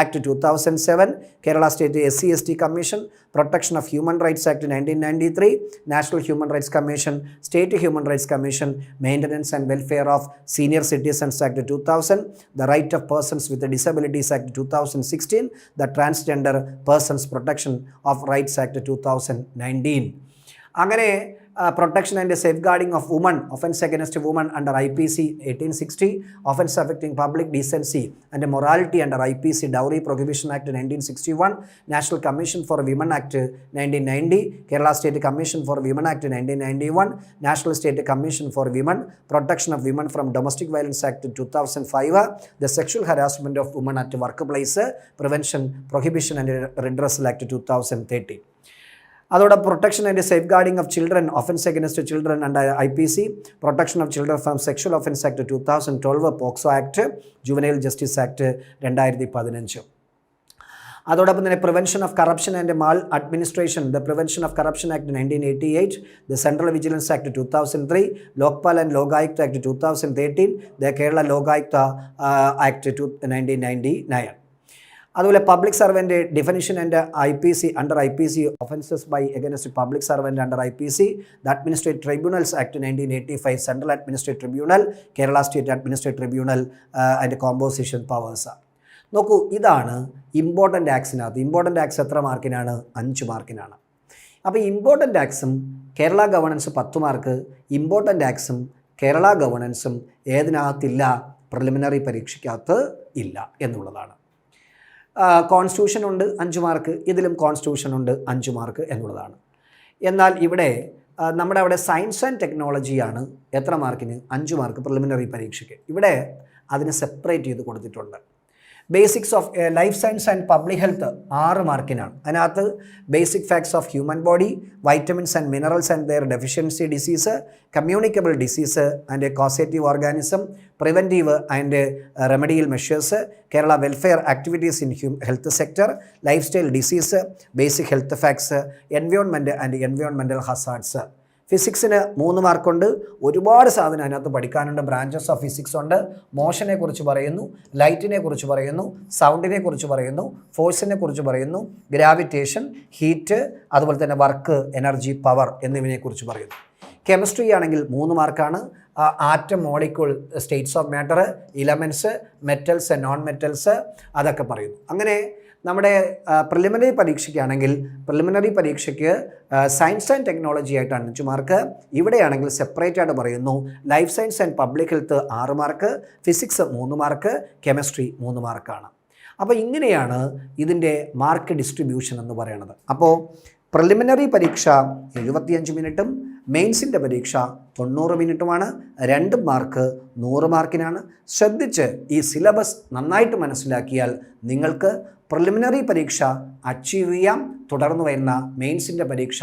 act 2007, Kerala state SC/ST commission, protection of human rights act 1993, national human rights commission, state human rights commission, maintenance and welfare of senior citizens act 2000, the right of persons with disabilities act 2016, the transgender persons protection of rights act 2019. അങ്ങനെ protection and safeguarding of woman, offence against woman under IPC 1860, offence affecting public decency and morality under IPC dowry prohibition act 1961, national commission for women act 1990, Kerala state commission for women act 1991, national state commission for women, protection of women from domestic violence act 2005, the sexual harassment of woman at work place, prevention prohibition and redressal act 2013. അതോടൊപ്പം protection and safeguarding of children, offence against children under IPC, protection of children from sexual offence act 2012, POCSO act, juvenile justice act 2015. അതോടൊപ്പം തന്നെ prevention of corruption and maladministration, the prevention of corruption act 1988, the central vigilance act 2003, Lokpal and Lokayukta act 2013, the Kerala Lokayukta act 1999. അതുപോലെ public servant definition and IPC under IPC, offences by against public servant under IPC, the administrative tribunals act 1985, central administrative tribunal, Kerala state administrative tribunal and composition powers. നോക്കൂ, ഇതാണ് ഇമ്പോർട്ടൻ്റ് ആക്ട്സിനകത്ത്. ഇമ്പോർട്ടൻ്റ് ആക്ട്സ് എത്ര മാർക്കിനാണ്? 5 മാർക്കിനാണ്. അപ്പോൾ ഇമ്പോർട്ടൻ്റ് ആക്ട്സും കേരള ഗവേണൻസ് 10 മാർക്ക്, ഇമ്പോർട്ടൻ്റ് ആക്ട്സും കേരള ഗവേണൻസും ഏതിനകത്തില്ല? പ്രിലിമിനറി പരീക്ഷയ്ക്കകത്ത് ഇല്ല എന്നുള്ളതാണ്. കോൺസ്റ്റിറ്റ്യൂഷൻ ഉണ്ട് 5 മാർക്ക്, ഇതിലും കോൺസ്റ്റിറ്റ്യൂഷൻ ഉണ്ട് 5 മാർക്ക് എന്നുള്ളതാണ്. എന്നാൽ ഇവിടെ നമ്മുടെ അവിടെ സയൻസ് ആൻഡ് ടെക്നോളജിയാണ് എത്ര മാർക്കിന്? 5 മാർക്ക് പ്രിലിമിനറി പരീക്ഷയ്ക്ക്. ഇവിടെ അതിന് സെപ്പറേറ്റ് ചെയ്ത് കൊടുത്തിട്ടുണ്ട്. Basics of life science and public health 6 മാർക്കിനാണ്. അതിനകത്ത് basic facts of human body, vitamins and minerals and their deficiency disease, communicable disease and causative organism, preventive and remedial measures, Kerala welfare activities in health sector, life style disease, basic health facts, environment and environmental hazards. ഫിസിക്സിന് 3 മാർക്കുണ്ട്. ഒരുപാട് സാധനം അതിനകത്ത് പഠിക്കാനുണ്ട്. ബ്രാഞ്ചസ് ഓഫ് ഫിസിക്സ് ഉണ്ട്. മോഷനെ കുറിച്ച് പറയുന്നു, ലൈറ്റിനെ കുറിച്ച് പറയുന്നു, സൗണ്ടിനെ കുറിച്ച് പറയുന്നു, ഫോഴ്സിനെ കുറിച്ച് പറയുന്നു, ഗ്രാവിറ്റേഷൻ, ഹീറ്റ്, അതുപോലെ തന്നെ വർക്ക്, എനർജി, പവർ എന്നിവയെക്കുറിച്ച് പറയുന്നു. കെമിസ്ട്രി ആണെങ്കിൽ 3 മാർക്കാണ്. Atom, molecule, States of matter, elements, metals, non metals, അതൊക്കെ പറയുന്നു. അങ്ങനെ നമ്മുടെ പ്രിലിമിനറി പരീക്ഷയ്ക്കാണെങ്കിൽ പ്രിലിമിനറി പരീക്ഷയ്ക്ക് സയൻസ് ആൻഡ് ടെക്നോളജി ആയിട്ട് 5 മാർക്ക്. ഇവിടെയാണെങ്കിൽ സെപ്പറേറ്റ് ആയിട്ട് പറയുന്നു. Life science and public health 6 mark, physics 3 mark, chemistry 3 മാർക്കാണ്. അപ്പോൾ ഇങ്ങനെയാണ് ഇതിൻ്റെ മാർക്ക് ഡിസ്ട്രിബ്യൂഷൻ എന്ന് പറയുന്നത്. അപ്പോൾ പ്രിലിമിനറി പരീക്ഷ 75 മിനിറ്റും മെയിൻസിൻ്റെ പരീക്ഷ 90 മിനിറ്റുമാണ്. 2 മാർക്ക് 100 മാർക്കിനാണ്. ശ്രദ്ധിച്ച് ഈ സിലബസ് നന്നായിട്ട് മനസ്സിലാക്കിയാൽ നിങ്ങൾക്ക് പ്രിലിമിനറി പരീക്ഷ അച്ചീവ് ചെയ്യാം. തുടർന്ന് വരുന്ന മെയിൻസിൻ്റെ പരീക്ഷ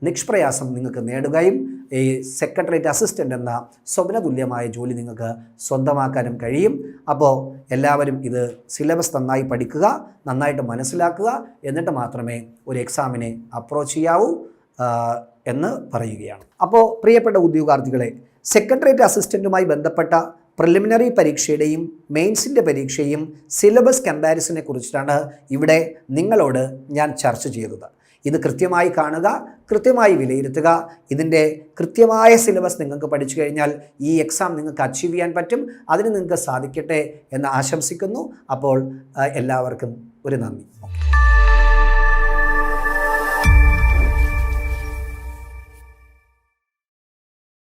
നിഷ്പ്രയാസം നിങ്ങൾക്ക് നേടുകയും ഈ സെക്രട്ടേറിയറ്റ് അസിസ്റ്റൻ്റ് എന്ന സ്വപ്നതുല്യമായ ജോലി നിങ്ങൾക്ക് സ്വന്തമാക്കാനും കഴിയും. അപ്പോൾ എല്ലാവരും ഇത് സിലബസ് നന്നായി പഠിക്കുക, നന്നായിട്ട് മനസ്സിലാക്കുക, എന്നിട്ട് മാത്രമേ ഒരു എക്സാമിനെ അപ്രോച്ച് ചെയ്യാവൂ എന്ന് പറയുകയാണ്. അപ്പോൾ പ്രിയപ്പെട്ട ഉദ്യോഗാർത്ഥികളെ, സെക്രട്ടേറിയറ്റ് അസിസ്റ്റൻറ്റുമായി ബന്ധപ്പെട്ട പ്രിലിമിനറി പരീക്ഷയുടെയും മെയിൻസിൻ്റെ പരീക്ഷയും സിലബസ് കമ്പാരിസനെ കുറിച്ചിട്ടാണ് ഇവിടെ നിങ്ങളോട് ഞാൻ ചർച്ച ചെയ്തത്. ഇത് കൃത്യമായി കാണുക, കൃത്യമായി വിലയിരുത്തുക. ഇതിൻ്റെ കൃത്യമായ സിലബസ് നിങ്ങൾക്ക് പഠിച്ചു കഴിഞ്ഞാൽ ഈ എക്സാം നിങ്ങൾക്ക് അച്ചീവ് ചെയ്യാൻ പറ്റും. അതിന് നിങ്ങൾക്ക് സാധിക്കട്ടെ എന്ന് ആശംസിക്കുന്നു. അപ്പോൾ എല്ലാവർക്കും ഒരു നന്ദി.